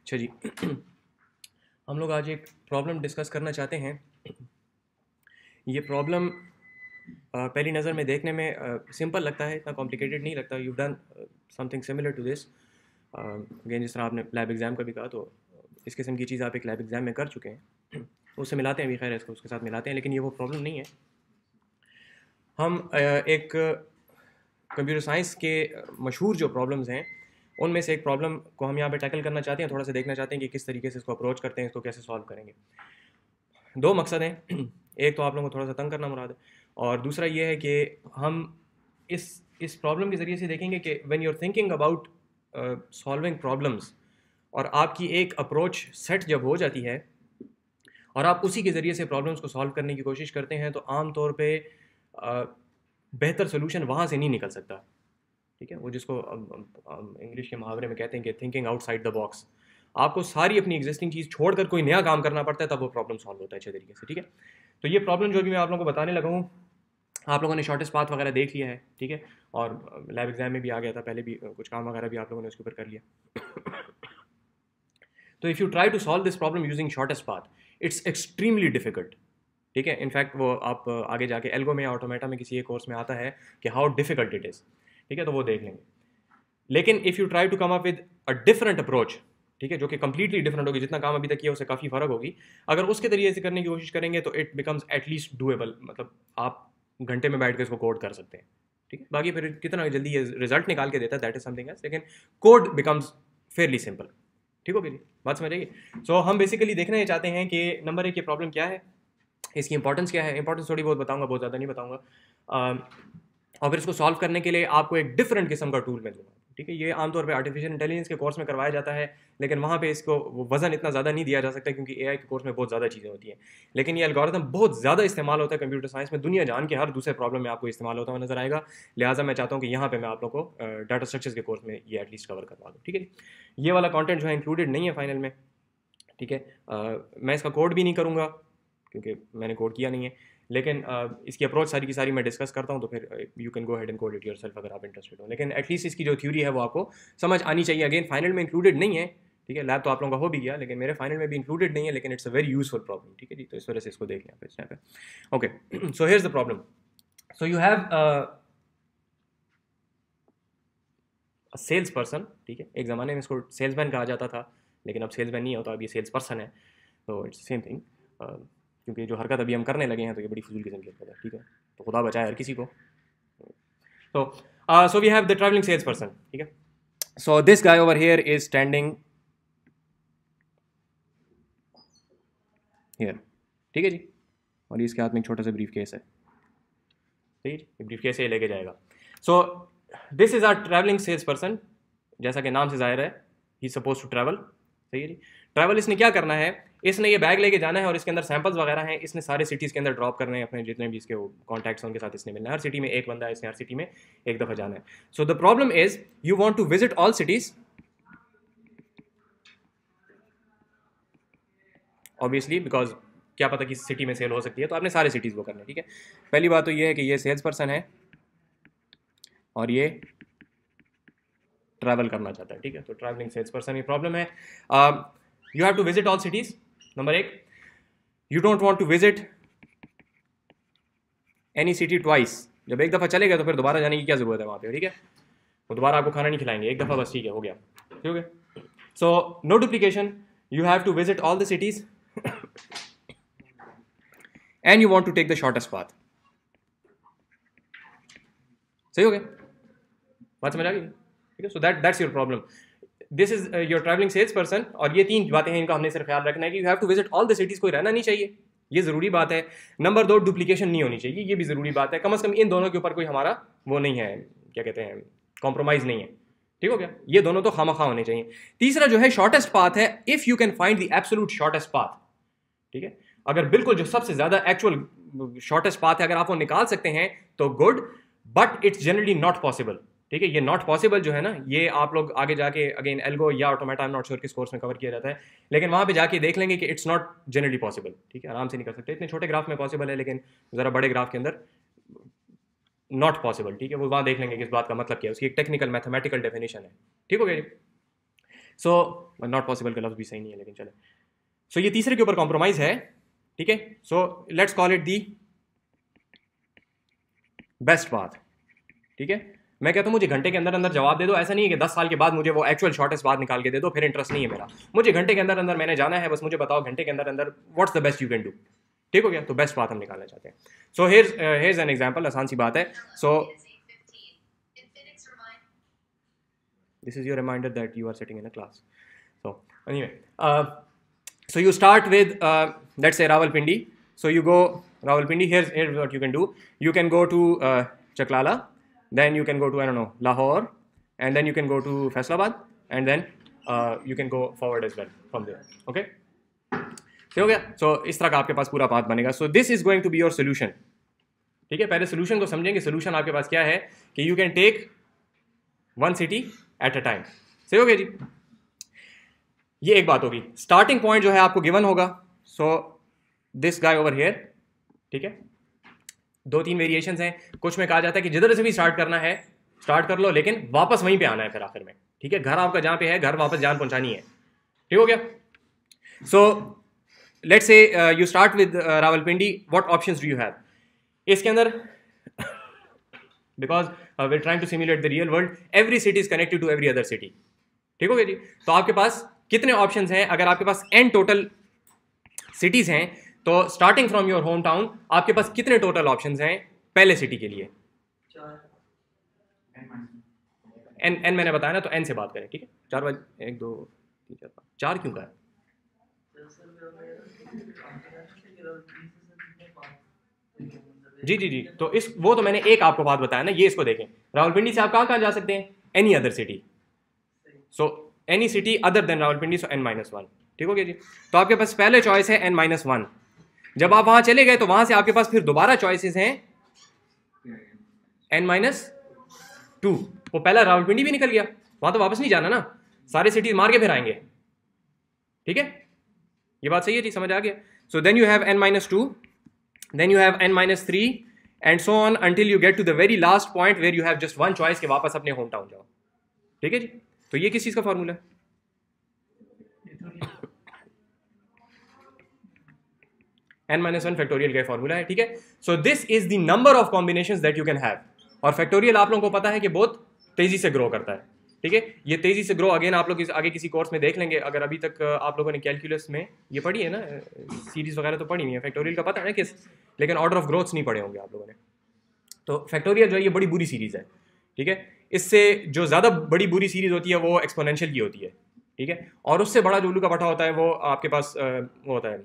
अच्छा जी। हम लोग आज एक प्रॉब्लम डिस्कस करना चाहते हैं। ये प्रॉब्लम पहली नज़र में देखने में सिंपल लगता है, इतना कॉम्प्लिकेटेड नहीं लगता। You done something similar to this again, जिस तरह आपने लैब एग्ज़ाम का भी कहा, तो इस किस्म की चीज़ आप एक लैब एग्ज़ाम में कर चुके हैं। उससे मिलाते हैं भी, खैर इसको उसके साथ मिलाते हैं, लेकिन ये वो प्रॉब्लम नहीं है। हम एक कंप्यूटर साइंस के मशहूर जो प्रॉब्लम्स हैं उनमें से एक प्रॉब्लम को हम यहाँ पे टैकल करना चाहते हैं, थोड़ा सा देखना चाहते हैं कि किस तरीके से इसको अप्रोच करते हैं, इसको कैसे सॉल्व करेंगे। दो मकसद हैं। एक तो आप लोगों को थोड़ा सा तंग करना मुराद है, और दूसरा ये है कि हम इस प्रॉब्लम के ज़रिए से देखेंगे कि when you are thinking about solving problems, और आपकी एक अप्रोच सेट जब हो जाती है और आप उसी के ज़रिए से प्रॉब्लम्स को सॉल्व करने की कोशिश करते हैं, तो आम तौर पे बेहतर सोल्यूशन वहाँ से नहीं निकल सकता। ठीक है, वो जिसको इंग्लिश के मुहावरे में कहते हैं कि थिंकिंग आउटसाइड द बॉक्स। आपको सारी अपनी एग्जिस्टिंग चीज़ छोड़कर कोई नया काम करना पड़ता है, तब वो प्रॉब्लम सॉल्व होता है अच्छे तरीके से। ठीक है, तो ये प्रॉब्लम जो भी मैं आप लोगों को बताने लगा हूँ, आप लोगों ने शॉर्टेस्ट पाथ वगैरह देख लिया है। ठीक है, और लैब एग्जाम में भी आ गया था, पहले भी कुछ काम वगैरह भी आप लोगों ने उसके ऊपर कर लिया। तो if you try to solve this problem using shortest path, it's extremely difficult. ठीक है, इनफैक्ट वो आप आगे जाके एल्गो में या ऑटोमेटा में किसी एक कोर्स में आता है कि हाउ डिफिकल्ट इट इज़। ठीक है, तो वो देख लेंगे। लेकिन if you try to come up with a different approach, ठीक है, जो कि कंप्लीटली डिफरेंट होगी, जितना काम अभी तक किया उससे काफ़ी फ़र्क होगी, अगर उसके तरीके से करने की कोशिश करेंगे तो इट बिकम्स एटलीस्ट डूएबल। मतलब आप घंटे में बैठ के इसको कोड कर सकते हैं। ठीक है, बाकी फिर कितना जल्दी ये रिजल्ट निकाल के देता है, दैट इज समथिंग एल्स, लेकिन कोड बिकम्स फेयरली सिंपल। ठीक हो गई जी, बात समझ आएगी। सो हम बेसिकली देखना ये चाहते हैं कि नंबर एक, ये प्रॉब्लम क्या है, इसकी इंपॉर्टेंस क्या है। इंपॉर्टेंस थोड़ी बहुत बताऊंगा, बहुत ज़्यादा नहीं बताऊंगा। और फिर इसको सॉल्व करने के लिए आपको एक डिफरेंट किस्म का टूल मैं दूंगा। ठीक है, ये आमतौर पे आर्टिफिशियल इंटेलिजेंस के कोर्स में करवाया जाता है, लेकिन वहाँ पे इसको वजन इतना ज़्यादा नहीं दिया जा सकता, क्योंकि एआई के कोर्स में बहुत ज़्यादा चीज़ें होती हैं। लेकिन ये एल्गोरिथम बहुत ज़्यादा इस्तेमाल होता है कंप्यूटर साइंस में, दुनिया जान के हर दूसरे प्रॉब्लम में आपको इस्तेमाल होता हुआ नजर आएगा। लिहाजा मैं चाहता हूँ कि यहाँ पे मैं आप लोगों को डाटा स्ट्रक्चर्स के कोर्स में ये एटलीस्ट कवर करवा दूँ। ठीक है, ये वाला कॉन्टेंट जो है इंक्लूडेड नहीं है फाइनल में। ठीक है, मैं इसका कोड भी नहीं करूँगा क्योंकि मैंने कोड किया नहीं है, लेकिन इसकी अप्रोच सारी की सारी मैं डिस्कस करता हूँ, तो फिर you can go head and code it yourself अगर आप इंटरेस्टेड हो। लेकिन एटलीस्ट इसकी जो थ्योरी है वो आपको समझ आनी चाहिए। अगेन, फाइनल में इंक्लूडेड नहीं है। ठीक है, लैब तो आप लोगों का हो भी गया, लेकिन मेरे फाइनल में भी इंक्लूडेड नहीं है, लेकिन it's a very useful problem. ठीक है जी, तो इस वजह से इसको देख लें आप इस टाइम पे। Okay, so here's the problem. So you have sales person. ठीक है, एक ज़माने में इसको सेल्समैन कहा जाता था, लेकिन अब सेल्समैन नहीं होता, अब ये सेल्स पर्सन है। तो इट्स सेम थिंग, क्योंकि जो हरकत अभी हम करने लगे हैं तो ये बड़ी फजूल किस्म की हरकत है। ठीक है, तो खुदा बचाए हर किसी को। तो so we have the travelling sales person. ठीक है, so this guy over here is standing here. ठीक है जी, और इसके हाथ में एक छोटा सा ब्रीफ केस है। ठीक है जी, ब्रीफ केस ये लेके जाएगा। So this is our travelling sales person, जैसा कि नाम से जाहिर है, ही सपोज टू ट्रैवल। सही है जी, ट्रैवल इसने क्या करना है, इसने ये बैग लेके जाना है और इसके अंदर सैंपल्स वगैरह हैं, इसने सारे सिटीज़ के अंदर ड्रॉप करने हैं अपने जितने भी इसके कॉन्टैक्ट्स हैं उनके साथ इसने मिलना है। हर सिटी में एक बंदा है, इसने हर सिटी में एक दफ़ा जाना है। So the problem is you want to visit all cities. Obviously because क्या पता किस सिटी में सेल हो सकती है, तो आपने सारे सिटीज़ वो करने हैं। ठीक है, पहली बात तो ये है कि ये सेल्स पर्सन है और ये ट्रैवल करना चाहता है। ठीक है, तो ट्रैवलिंग सेल्स पर्सन, ये प्रॉब्लम है। You have to visit all cities, number एक। You don't want to visit any city twice. जब एक दफ़ा चले गए तो फिर दोबारा जाने की क्या ज़रूरत है वहाँ पे। ठीक है, वो दोबारा आपको खाना नहीं खिलाएंगे, एक दफ़ा बस, ठीक है, हो गया। ठीक है, so no duplication, you have to visit all the cities and you want to take the shortest path. सही हो गया, बात समझ आ गई। ठीक है, so that's your problem. This is your travelling sales person, और ये तीन बातें हैं, इनका हमने सिर्फ ख्याल रखना है कि you have to visit all the cities, कोई रहना नहीं चाहिए, ये ज़रूरी बात है। नंबर दो, डुप्लीकेशन नहीं होनी चाहिए, ये भी ज़रूरी बात है। कम से कम इन दोनों के ऊपर कोई हमारा वो नहीं है, क्या कहते हैं, कॉम्प्रोमाइज़ नहीं है। ठीक हो गया, ये दोनों तो खामखा होने चाहिए। तीसरा जो है शॉर्टेस्ट पाथ है, if you can find the absolute shortest path. ठीक है, अगर बिल्कुल जो सबसे ज़्यादा एक्चुअल शॉर्टेस्ट पाथ है अगर आप वो निकाल सकते हैं तो good, but it's generally not possible. ठीक है, ये नॉट पॉसिबल जो है ना, ये आप लोग आगे जाके अगेन एल्गो या automata, I am not sure किस कोर्स में कवर किया जाता है, लेकिन वहाँ पे जाके देख लेंगे कि इट्स नॉट जनरली पॉसिबल। ठीक है, आराम से नहीं कर सकते, इतने छोटे ग्राफ में पॉसिबल है, लेकिन ज़रा बड़े ग्राफ के अंदर नॉट पॉसिबल। ठीक है, वो वहाँ देख लेंगे कि इस बात का मतलब क्या है, उसकी एक टेक्निकल मैथमेटिकल डेफिनेशन है। ठीक हो गया जी। सो नॉट पॉसिबल का लफ्ज़ भी सही नहीं है लेकिन चले। सो ये तीसरे के ऊपर कॉम्प्रोमाइज़ है, ठीक है। So let's call it the best path, ठीक है। मैं कहता हूँ मुझे घंटे के अंदर अंदर जवाब दे दो, ऐसा नहीं है कि 10 साल के बाद मुझे वो एक्चुअल शॉर्टेस्ट बात निकाल के दे दो, फिर इंटरेस्ट नहीं है मेरा। मुझे घंटे के अंदर अंदर मैंने जाना है, बस मुझे बताओ घंटे के अंदर अंदर what's the best you can do, ठीक हो गया। तो बेस्ट बात हम निकालना चाहते हैं। सो हेयर्स एन एग्जांपल, आसान सी बात है। So this is your reminder that you are sitting in a class. So anyway, so you start with let's say Rawalpindi. So you go Rawalpindi. Here's what you can do. You can go to Chaklala, then you can go to, I don't know, Lahore, and then you can go to Faisalabad, and then you can go forward as well from there. Okay, so हो गया। So इस तरह का आपके पास पूरा path बनेगा। So this is going to be your solution, ठीक है। पहले सोल्यूशन को समझेंगे। सोल्यूशन आपके पास क्या है कि you can take one city at a time. सही हो गया जी। ये एक बात होगी। स्टार्टिंग पॉइंट जो है आपको गिवन होगा। सो दिस गाय ओवर हियर, ठीक है। 2-3 वेरिएशंस हैं। कुछ में कहा जाता है कि जिधर से भी स्टार्ट करना है स्टार्ट कर लो, लेकिन वापस वहीं पे आना है फिर आखिर में, ठीक है। घर आपका जहां पे है, घर वापस जान पहुंचानी है, ठीक हो गया। So let's say you start with Rawalpindi. What options do you have इसके अंदर? Because we are trying to simulate the real world, every city is connected to every other city, ठीक हो गया जी। तो आपके पास कितने ऑप्शंस हैं? अगर आपके पास n टोटल सिटीज हैं, तो starting from your home town आपके पास कितने टोटल ऑप्शंस हैं पहले सिटी के लिए? n मैंने बताया ना, तो n से बात करें, ठीक है। 4 1 2 3 4 5 4 क्यों का? जी जी जी। तो इस वो तो मैंने एक आपको बात बताया ना, ये इसको देखें। रावलपिंडी से आप कहाँ जा सकते हैं? Any other city. So any city other than Rawalpindi, so n-1, ठीक हो गया जी। तो आपके पास पहले चॉइस है n-1। जब आप वहां चले गए तो वहां से आपके पास फिर दोबारा चॉइसेस हैं n-2। वो पहला रावलपिंडी भी निकल गया, वहां तो वापस नहीं जाना ना, सारे सिटीज मार के फिर आएंगे, ठीक है। ये बात सही है जी, समझ आ गया। So then you have n-2, then you have n-3 and so on until you get to the very last point where you have just one choice के वापस अपने होम टाउन जाओ, ठीक है जी। तो ये किस चीज का फॉर्मूला है? n-1 फैक्टोरियल का फॉर्मूला है, ठीक है। So this is the number of combinations that you can have. और फैक्टोरियल आप लोगों को पता है कि बहुत तेजी से ग्रो करता है, ठीक है। ये तेजी से ग्रो अगेन आप लोग आगे किसी कोर्स में देख लेंगे। अगर अभी तक आप लोगों ने कैलकुलस में ये पढ़ी है ना, सीरीज वगैरह तो पढ़ी नहीं है, फैक्टोरियल का पता है ना किस, लेकिन ऑर्डर ऑफ ग्रोथ्स नहीं पढ़े होंगे आप लोगों ने। तो फैक्टोरियल जो है ये बड़ी बुरी सीरीज है, ठीक है। इससे जो ज़्यादा बड़ी बुरी सीरीज होती है वो एक्सपोनेंशियल की होती है, ठीक है। और उससे बड़ा जो उल्लू का पट्टा होता है वो आपके पास वो होता है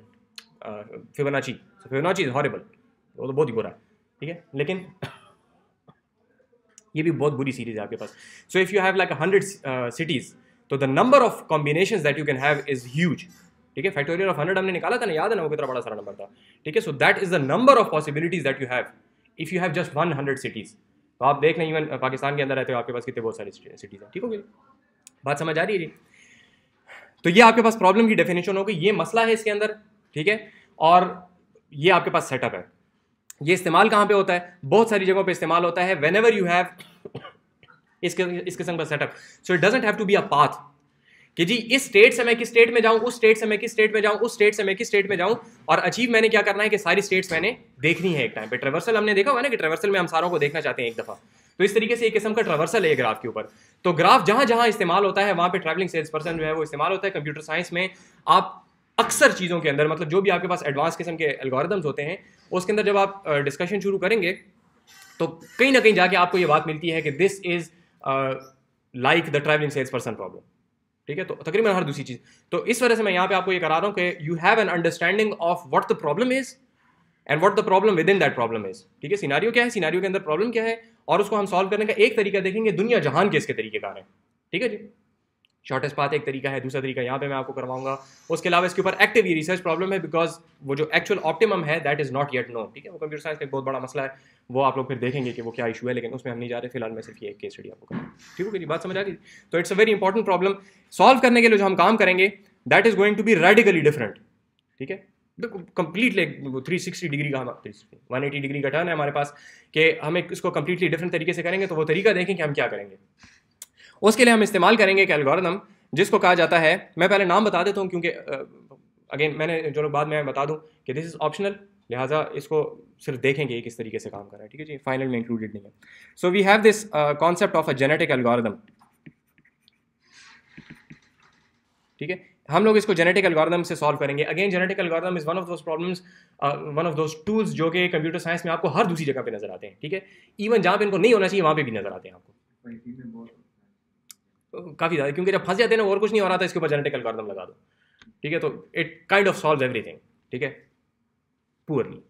फिबोनाची। फिबोनाची इज हॉरिबल, वो तो बहुत ही बुरा है, ठीक है। लेकिन ये भी बहुत बुरी सीरीज है आपके पास। So if you have like 100 cities, तो the number of combinations that you can have is huge, ठीक है। फैक्टोरियल ऑफ 100 हमने निकाला था ना, याद है ना, वो कितना बड़ा सारा नंबर था, ठीक है। So that is the number of possibilities that you have if you have just 100 cities. तो आप देख लें, इवन पाकिस्तान के अंदर रहते हो आपके पास कितने बहुत सारी सिटीज हैं, ठीक हो गई। बात समझ आ रही है जी। तो ये आपके पास प्रॉब्लम की डेफिनेशन हो गई, ये मसला है इसके अंदर, ठीक है। और ये आपके पास सेटअप है। ये इस्तेमाल कहाँ पे होता है? बहुत सारी जगहों पे इस्तेमाल होता है। व्हेनेवर यू हैव इस किस्म का setup, so it doesn't have to be a path कि जी इस स्टेट से मैं किस स्टेट में जाऊं, उस स्टेट से मैं किस स्टेट में जाऊं, उस स्टेट से मैं किस स्टेट में जाऊं। और अचीव मैंने क्या करना है कि सारी स्टेट्स मैंने देखनी है एक टाइम पे। ट्रेवर्सल हमने देखा हुआ ना कि ट्रेवर्सल में हम सारों को देखना चाहते हैं एक दफा। तो इस तरीके से एक किस्म का ट्रेवर्सल है ग्राफ के ऊपर। तो ग्राफ जहां जहां इस्तेमाल होता है वहां पे ट्रैवलिंग सेल्स पर्सन जो है वो इस्तेमाल होता है। कंप्यूटर साइंस में आप अक्सर चीज़ों के अंदर, मतलब जो भी आपके पास एडवांस किस्म के एल्गोरिदम्स होते हैं उसके अंदर जब आप डिस्कशन शुरू करेंगे तो कहीं ना कहीं जाके आपको ये बात मिलती है कि this is like the travelling sales person problem, ठीक है। तो तकरीबन हर दूसरी चीज़। तो इस वजह से मैं यहाँ पे आपको ये करा रहा हूँ कि you have an understanding of what the problem is and what the problem with in that problem is, ठीक है। सिनारियो क्या है, सिनारियो के अंदर प्रॉब्लम क्या है, और उसको हम सॉल्व करने का एक तरीका देखेंगे। दुनिया जहान के इसके तरीकेकार है, ठीक है जी। शॉर्टेस्ट पाथ एक तरीका है, दूसरा तरीका यहाँ पे मैं आपको करवाऊंगा। उसके अलावा इसके ऊपर एक्टिव ये रिसर्च प्रॉब्लम है, बिकॉज वो जो एक्चुअल ऑप्टिमम है that is not yet known, ठीक है। वो कंप्यूटर साइंस का एक बहुत बड़ा मसला है, वो आप लोग फिर देखेंगे कि वो क्या इशू है, लेकिन उसमें हम नहीं जा रहे। फिलहाल मैं सिर्फ ये एक केस स्टडी आपको करूँ, ठीक है। बात समझ आ गई। तो it's a very important problem. सॉल्व करने के लिए जो हम काम करेंगे that is going to be radically different, ठीक है। कंप्लीटली 360 डिग्री का, 180 डिग्री का टर्न है हमारे पास कि हम इसको कंप्लीटली डिफरेंट तरीके से करेंगे। तो वो तरीका देखें कि हम क्या करेंगे। उसके लिए हम इस्तेमाल करेंगे एक एल्गोरिथम जिसको कहा जाता है, मैं पहले नाम बता देता हूँ क्योंकि अगेन मैंने जो लोग बाद में बता दूँ कि दिस इज़ ऑप्शनल, लिहाजा इसको सिर्फ देखेंगे किस तरीके से काम कर रहा है, ठीक है जी, फाइनल में इंक्लूडेड नहीं है. So we have this concept of a genetic algorithm, ठीक है. हम लोग इसको जेनेटिक एल्गोरिथम से सॉल्व करेंगे. Again genetic algorithm is one of those problems, one of those tools जो कि कंप्यूटर साइंस में आपको हर दूसरी जगह पे नजर आते हैं, ठीक है. इवन जहाँ पे इनको नहीं होना चाहिए वहाँ पे भी नजर आते हैं आपको काफ़ी ज़्यादा, क्योंकि जब फंस जाते हैं ना और कुछ नहीं हो रहा था, इसके ऊपर जेनेटिक एल्गोरिथम लगा दो, ठीक है. तो it kind of solves everything, ठीक है, पुअरली,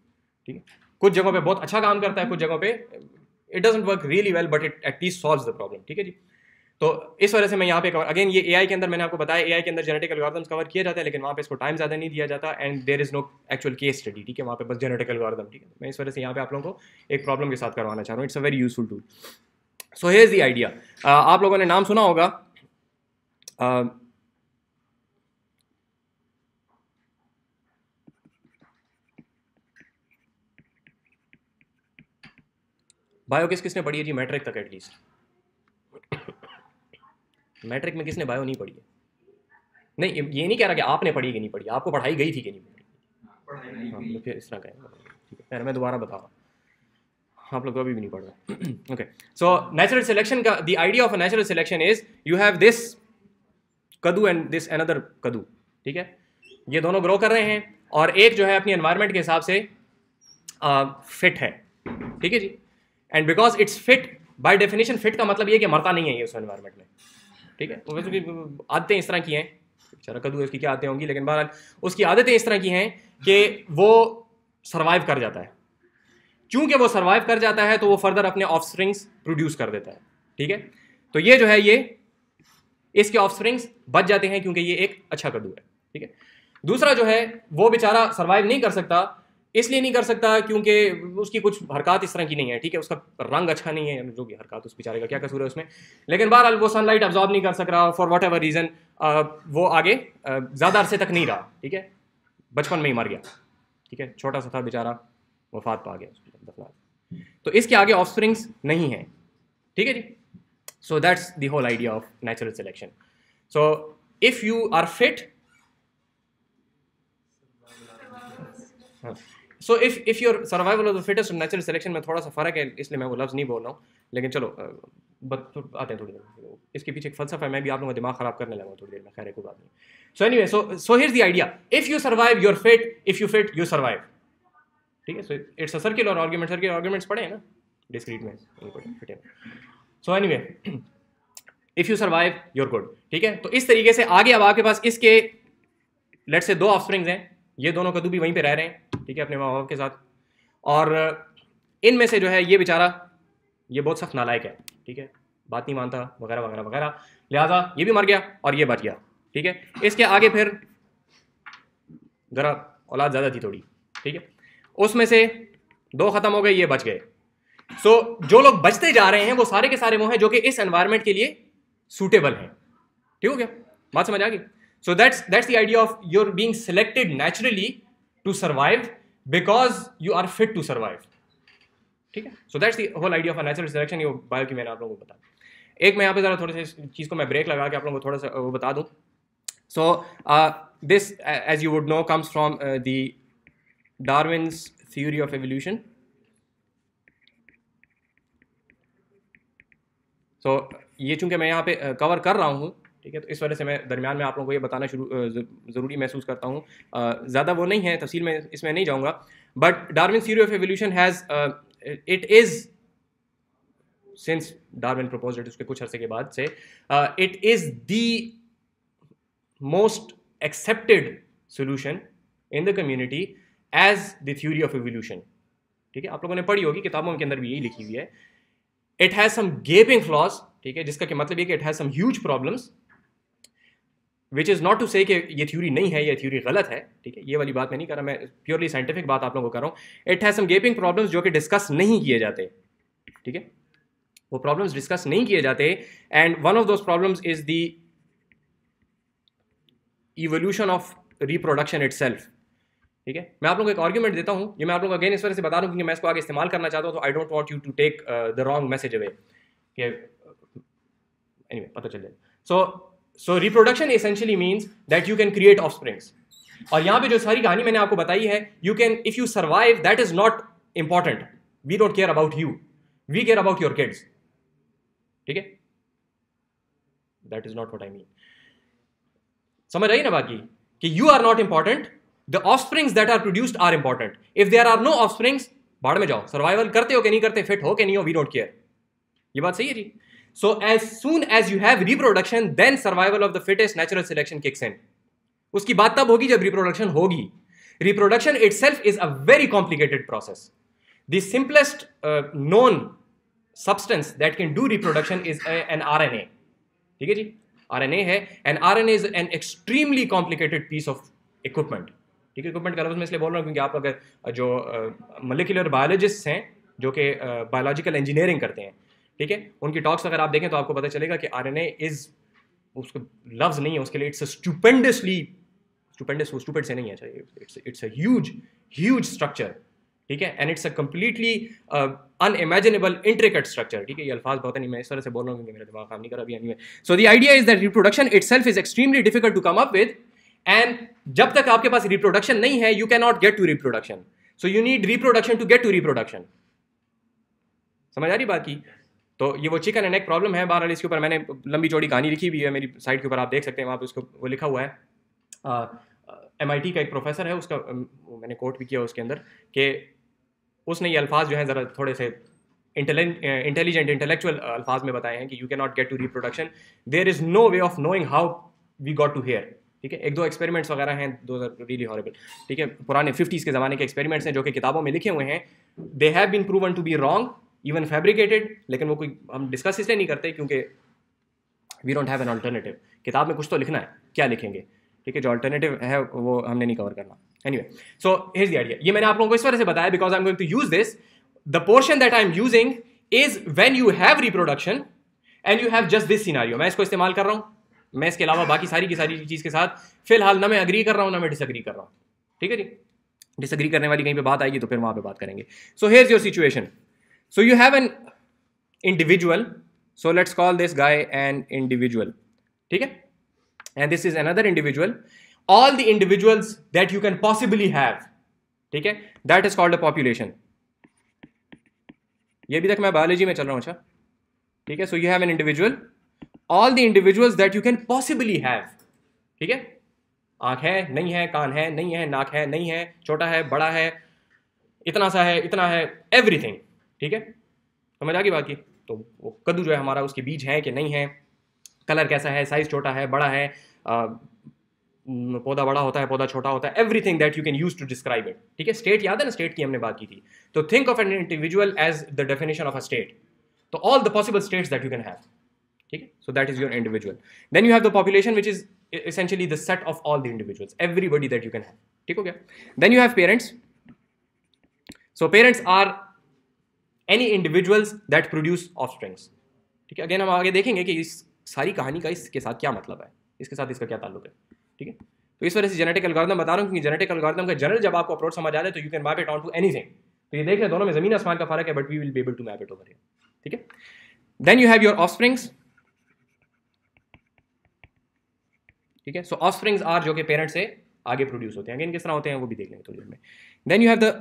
ठीक है. कुछ जगहों पे बहुत अच्छा काम करता है, कुछ जगहों पे it doesn't work really well, but it at least solves the problem, ठीक है जी. तो इस वजह से मैं यहाँ पे कवर, अगेन ये एआई के अंदर मैंने आपको बताया, एआई के अंदर जेनेटिक एल्गोरिथम्स कवर किया जाता है, लेकिन वहाँ पे इसको टाइम ज़्यादा नहीं दिया जाता, and there is no actual case study, ठीक है. वहाँ पे बस जेनेटिक एल्गोरिथम, ठीक है. मैं इस वजह से यहाँ पे आप लोगों को एक प्रॉब्लम के साथ करवाना चाह रहा हूँ. It's a very useful tool. So here is the idea. आप लोगों ने नाम सुना होगा बायो किसने पढ़ी है जी, मैट्रिक तक एटलीस्ट. मैट्रिक में किसने बायो नहीं पढ़ी है? नहीं, ये नहीं कह रहा कि आपने पढ़ी कि नहीं पढ़ी, आपको पढ़ाई गई थी कि नहीं पढ़ी. हाँ, तो फिर इस तरह कहें, ठीक है. मैं दोबारा बता रहा हूँ, आप लोग अभी भी नहीं पढ़ रहे. ओके. सो नेचुरल सिलेक्शन का the idea of a natural selection is you have this कद्दू एंड दिस अनदर कद्दू, ठीक है. ये दोनों ग्रो कर रहे हैं और एक जो है अपनी एनवायरनमेंट के हिसाब से फिट है, ठीक है जी. And because it's fit, by definition fit का मतलब ये कि मरता नहीं है ये उस एनवायरनमेंट में, ठीक है. वैसे भी आदतें इस तरह की हैं, बेचारा कद्दू इसकी क्या आदतें होंगी, लेकिन बहरहाल उसकी आदतें इस तरह की हैं कि वो सर्वाइव कर जाता है. चूंकि वो सर्वाइव कर जाता है तो वो फर्दर अपने ऑफस्प्रिंग्स प्रोड्यूस कर देता है, ठीक है. तो ये जो है, ये इसके ऑफस्प्रिंग्स बच जाते हैं क्योंकि ये एक अच्छा कद्दू है, ठीक है. दूसरा जो है वो बेचारा सर्वाइव नहीं कर सकता, इसलिए नहीं कर सकता क्योंकि उसकी कुछ हरकत इस तरह की नहीं है, ठीक है. उसका रंग अच्छा नहीं है, जो भी हरकत उस बेचारे का क्या कसूर है उसमें, लेकिन बहरहाल वो सनलाइट अब्जॉर्ब नहीं कर सक रहा फॉर वट एवर रीज़न, वो आगे ज़्यादा अरसे तक नहीं रहा, ठीक है. बचपन में ही मर गया, ठीक है. छोटा सा था बेचारा, वफात पा गया, तो इसके आगे ऑफस्प्रिंग्स नहीं है, ठीक है जी. So that's the whole idea of natural selection. So if you are fit, so if your survival of the fittest, natural selection में थोड़ा सा फर्क है, इसलिए मैं वो लफ्ज़ नहीं बोल रहा हूँ, लेकिन चलो आते हैं थोड़ी देर. इसके पीछे एक फलसफा है, मैं भी आप लोगों का दिमाग खराब करने लगा थोड़ी देर में, खैर कोई बात नहीं. So anyway, so here's the idea, if you survive you're fit, if you fit you survive, ठीक है. So it's a circular argument. Circular arguments पढ़े हैं ना डिस्क्रीट में, नहीं पढ़े, फिट है. So anyway, if you survive you're good, ठीक है. तो इस तरीके से आगे अब आपके पास इसके लेट्स से दो ऑफस्प्रिंग्स हैं, ये दोनों कद्दू भी वहीं पे रह रहे हैं, ठीक है, अपने माँ बाप के साथ, और इनमें से जो है ये बेचारा, ये बहुत सख्त नालायक है, ठीक है, बात नहीं मानता वगैरह वगैरह वगैरह, लिहाजा ये भी मर गया और ये बच गया, ठीक है. इसके आगे फिर जरा औलाद ज़्यादा थी थोड़ी, ठीक है, उसमें से दो खत्म हो गए, ये बच गए. सो जो लोग बचते जा रहे हैं वो सारे के सारे वो हैं जो कि इस एनवायरनमेंट के लिए सूटेबल हैं, ठीक हो गया, बात समझ आ गई. So that's the idea of your being selected naturally to survive because you are fit to survive, ठीक है. So that's the whole idea of natural selection. ये बायो की मैंने आप लोगों को बताया. एक मैं यहाँ पे जरा थोड़े से चीज़ को मैं ब्रेक लगा के आप लोगों को थोड़ा सा वो बता दूँ. So this as you would know comes from the Darwin's theory of evolution. So ये चूंकि मैं यहाँ पे कवर कर रहा हूँ, ठीक है, तो इस वजह से मैं दरमियान में आप लोगों को ये बताना ज़रूरी महसूस करता हूँ. ज़्यादा वो नहीं है, तफसील में इसमें नहीं जाऊँगा, but Darwin theory of evolution has it is since Darwin proposed it, उसके कुछ अरसे के बाद से it is the most accepted solution in the community as the theory of evolution, ठीक है. आप लोगों ने पढ़ी होगी, किताबों के अंदर भी यही लिखी हुई है. It has some gaping flaws, ठीक है, जिसका कि मतलब ये कि it has some huge problems, which is not to say that ये थ्योरी नहीं है, ये थ्योरी गलत है, ठीक है. ये वाली बात मैं नहीं कर रहा, मैं प्योरली साइंटिफिक बात आप लोगों को कर रहा हूँ. It has some gaping problems जो कि डिस्कस नहीं किए जाते, ठीक है, वो प्रॉब्लम्स डिस्कस नहीं किए जाते. And one of those problems is the evolution of reproduction itself, ठीक है. मैं आप लोगों को एक आर्ग्यूमेंट देता हूँ, ये मैं आप लोगों को अगेन इस वजह से बता रहा हूँ क्योंकि मैं इसको आगे इस्तेमाल करना चाहता हूँ, तो I don't want you to take the wrong message away, कि एनीवे पता चल जाए. So so reproduction essentially means that you can create offsprings. और यहाँ पे जो सारी कहानी मैंने आपको बताई है, you can, if you survive, that is not important, we don't care about you, we care about your kids, ठीक है? That is not what I mean. समझ आई ना बात की, कि you are not important, the offsprings that are produced are important. If there are no offsprings, भाड़ में जाओ, सर्वाइवल करते हो कि नहीं करते, फिट हो कि नहीं हो, वी डोंट केयर। ये बात सही है जी? So as soon as you have reproduction, then survival of the fittest, natural selection kicks in. उसकी बात तब होगी जब रिप्रोडक्शन होगी। Reproduction itself is a very complicated process. The simplest known substance that can do reproduction is an RNA, ठीक है जी? RNA है, and RNA is an extremely complicated piece of equipment, ठीक है? इक्विपमेंट का लफ्ज़ मैं इसलिए बोल रहा हूँ क्योंकि आप अगर जो मोलिकुलर बायोलॉजिस्ट हैं जो कि बायोलॉजिकल इंजीनियरिंग करते हैं, ठीक है, उनकी टॉक्स अगर आप देखें तो आपको पता चलेगा कि RNA इज, उसका लफ्ज़ नहीं है उसके लिए, इट्स अ स्टूपेंडस, वो स्टूपिड से नहीं है, इट्स अ ह्यूज स्ट्रक्चर, ठीक है? And it's a completely unimaginable intricate structure, ठीक है? ये अल्फाज बहुत नहीं, मैं इस तरह से बोल रहा हूँ क्योंकि मेरा दिमाग काम नहीं कर रहा अभी। Anyway, so the idea is that reproduction itself is extremely difficult to come up with, and जब तक आपके पास रिप्रोडक्शन नहीं है, you can not get to reproduction. So you need reproduction to get to reproduction. समझ आ रही बात की? तो ये वो चिकन एंड एग प्रॉब्लम है। बहरहाल इसके ऊपर मैंने लंबी चौड़ी कहानी लिखी हुई है मेरी साइट के ऊपर, आप देख सकते हैं, वहाँ पे उसको वो लिखा हुआ है। MIT का एक प्रोफेसर है, उसका मैंने कोट भी किया उसके अंदर, कि उसने ये अल्फाज जो हैं ज़रा थोड़े से इंटेलिजेंट इंटेलेक्चुअल अल्फाज में बताए हैं कि you can not get to reproduction, there is no way of knowing how we got to here, ठीक है? एक दो एक्सपेरिमेंट्स वगैरह हैं, दो रियली हॉरिबल, ठीक है? पुराने 50s के ज़माने के एक्सपेरिमेंट्स हैं जो कि किताबों में लिखे हुए हैं, they have been proven to be wrong, even fabricated, लेकिन वो कोई हम डिस्कस इसलिए नहीं करते क्योंकि we don't have an alternative. किताब में कुछ तो लिखना है, क्या लिखेंगे, ठीक है? जो अल्टरनेटिव है वो हमने नहीं कवर करना। Anyway, so here's the idea. ये मैंने आप लोगों को इस वजह से बताया because I am going to use this, the portion that I am using is when you have reproduction and you have just this scenario. मैं इसको इस्तेमाल कर रहा हूँ, मैं इसके अलावा बाकी सारी की सारी चीज़ के साथ फिलहाल ना मैं अग्री कर रहा हूँ ना मैं डिसअग्री कर रहा हूँ, ठीक है जी? डिसअग्री करने वाली कहीं पे बात आएगी तो फिर वहाँ पे बात करेंगे। So here's your situation. So you have an individual, so let's call this guy an individual, ठीक है? And this is another individual, all the individuals that you can possibly have, ठीक है? That is called a population. ये भी तक मैं biology में चल रहा हूँ, अच्छा, ठीक है? So you have an individual, all the individuals that you can possibly have, ठीक है? आँख है नहीं है, कान है नहीं है, नाक है नहीं है, छोटा है बड़ा है, इतना सा है इतना है, एवरीथिंग, ठीक है? समझ आ गई बात की? तो वो कद्दू जो है हमारा, उसके बीज हैं कि नहीं है, कलर कैसा है, साइज छोटा है बड़ा है, पौधा बड़ा होता है पौधा छोटा होता है, everything that you can use to describe it, ठीक है? स्टेट याद है ना, स्टेट की हमने बात की थी, तो think of an individual as the definition of a state, तो all the possible states that you can have, ठीक है? So that is your individual. Then you have the population which is essentially the set of all the individuals, everybody that you can have, ठीक हो गया? Then you have parents. So parents are any individuals that produce offsprings, ठीक है? Again हम आगे देखेंगे कि इस सारी कहानी का इसके साथ क्या मतलब है, इसके साथ इसका क्या ताल्लुक है, ठीक है? तो इस वजह से जेनेटिक एल्गोरिथम बता रहा हूँ क्योंकि जेनेटिक एल्गोरिथम का जनरल जब आपको अप्रोच समझ आ जाए तो you can map it on to anything. तो ये देख लें, दोनों में जमीन आसमान का फर्क है, but we will be able to map it over here, ठीक है? Then you have your offsprings, ठीक है? सो ऑफस्प्रिंग्स आर जो कि पेरेंट्स से आगे प्रोड्यूस होते हैं, अगेन किस तरह होते हैं वो भी देख लेंगे थोड़ी देर में। Then you have the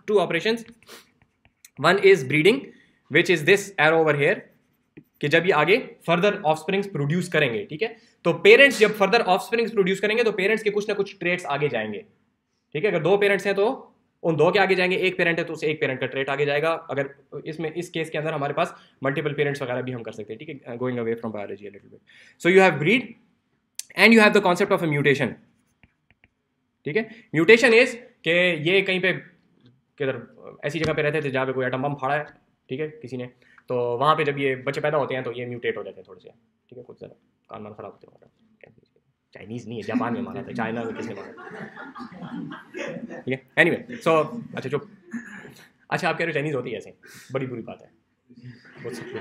two operations, one is breeding which is this arrow over here, कि जब ये आगे फर्दर ऑफस्प्रिंग्स प्रोड्यूस करेंगे, ठीक है? तो पेरेंट्स जब फर्दर ऑफस्प्रिंग्स प्रोड्यूस करेंगे तो पेरेंट्स के कुछ ना कुछ ट्रेट्स आगे जाएंगे, ठीक है? अगर दो पेरेंट्स हैं तो उन दो के आगे जाएंगे, एक पेरेंट है तो उसे एक पेरेंट का ट्रेट आगे जाएगा। अगर इसमें इस केस के अंदर हमारे पास मल्टीपल पेरेंट्स वगैरह भी हम कर सकते हैं, ठीक है? Going away from biology a little bit. So you have breed and you have the concept of a mutation, ठीक है? म्यूटेशन इज कि ये कहीं पे किधर ऐसी जगह पे रहते थे जहाँ पे कोई एटम बम फाड़ा है, ठीक है, किसी ने, तो वहाँ पे जब ये बच्चे पैदा होते हैं तो ये म्यूटेट हो जाते हैं थोड़े से, ठीक है? कुछ ज़रा कान मान खराब होते हैं। चाइनीज़ नहीं है, जापान में मारा था, चाइना में किसने मारा, ठीक है? एनीवे, सो अच्छा चुप, अच्छा आप कह रहे हो चाइनीज़ होती है ऐसे, बड़ी बुरी बात है, बहुत सख्त,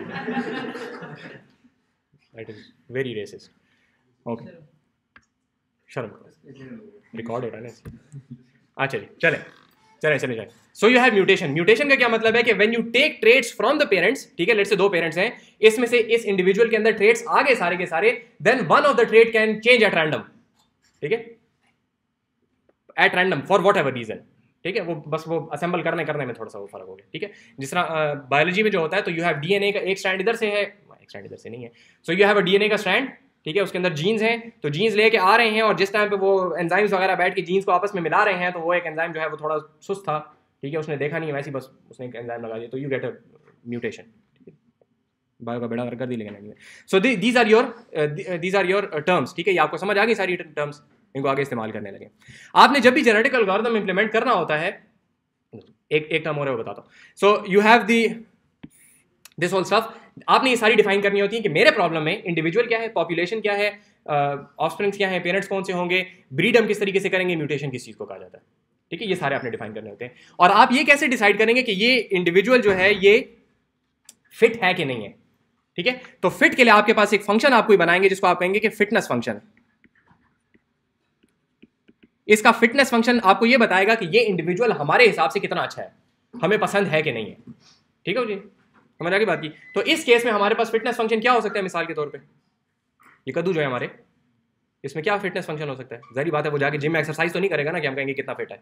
that is very resist. Okay, शर्म करो, रिकॉर्ड हो रहा है ना। अच्छा जी, चले, चले जाए। So you have mutation. Mutation का क्या मतलब है कि when you take traits from the parents, ठीक है, लेट्स से 2 पेरेंट्स हैं, इसमें से इस इंडिविजुअल के अंदर ट्रेट्स आ गए सारे के सारे, then one of the trait can change at random, ठीक है, at random for whatever reason, ठीक है, वो बस वो असेंबल करने में थोड़ा सा वो फर्क हो गया, ठीक है। जिस तरह बायोलॉजी में जो होता है, तो यू हैव डीएनए का एक स्ट्रैंड इधर से है, एक स्ट्रैंड इधर से नहीं है, so you have a DNA का स्ट्रैंड, ठीक है, उसके अंदर जीन्स हैं, तो जीन्स लेके आ रहे हैं, और जिस टाइम पे वो एंजाइम्स वगैरह बैठ के जीन्स को आपस में मिला रहे हैं, तो वो एक एंजाइम जो है वो थोड़ा सुस्त था, ठीक है, उसने देखा नहीं, वैसे ही बस उसने एक एंजाइम लगा दिया, तो यू गेट अ म्यूटेशन, ठीक है, बायो का बेड़ा कर दी लेकिन नहीं। So these are your terms, ठीक है, ये आपको समझ आ गई सारी टर्म्स, इनको आगे इस्तेमाल करने लगे। आपने जब भी जेनेटिक एल्गोरिथम इंप्लीमेंट करना होता है, एक टर्म और है वो बताता हूँ। So you have this whole stuff, आपने ये सारी डिफाइन करनी होती है कि मेरे प्रॉब्लम में इंडिविजुअल क्या है, पॉपुलेशन क्या है, ऑफस्प्रिंग्स क्या है, पेरेंट्स कौन से होंगे, ब्रीड हम किस तरीके से करेंगे, म्यूटेशन किस चीज़ को कहा जाता है, ठीक है, ये सारे आपने डिफाइन करने होते हैं। और आप ये कैसे डिसाइड करेंगे कि ये इंडिविजुअल जो है ये फिट है कि नहीं है, ठीक है। तो फिट के लिए आपके पास एक फंक्शन आपको बनाएंगे जिसको आप कहेंगे कि फिटनेस फंक्शन। इसका फिटनेस फंक्शन आपको ये बताएगा कि ये इंडिविजुअल हमारे हिसाब से कितना अच्छा है, हमें पसंद है कि नहीं है, ठीक है मुझे समझ आ गई बात की। तो इस केस में हमारे पास फिटनेस फंक्शन क्या हो सकता है, मिसाल के तौर पे ये कद्दू जो है हमारे, इसमें क्या फिटनेस फंक्शन हो सकता है, जाहिर बात है वो जाके जिम में एक्सरसाइज तो नहीं करेगा ना कि हम कहेंगे कितना फिट है,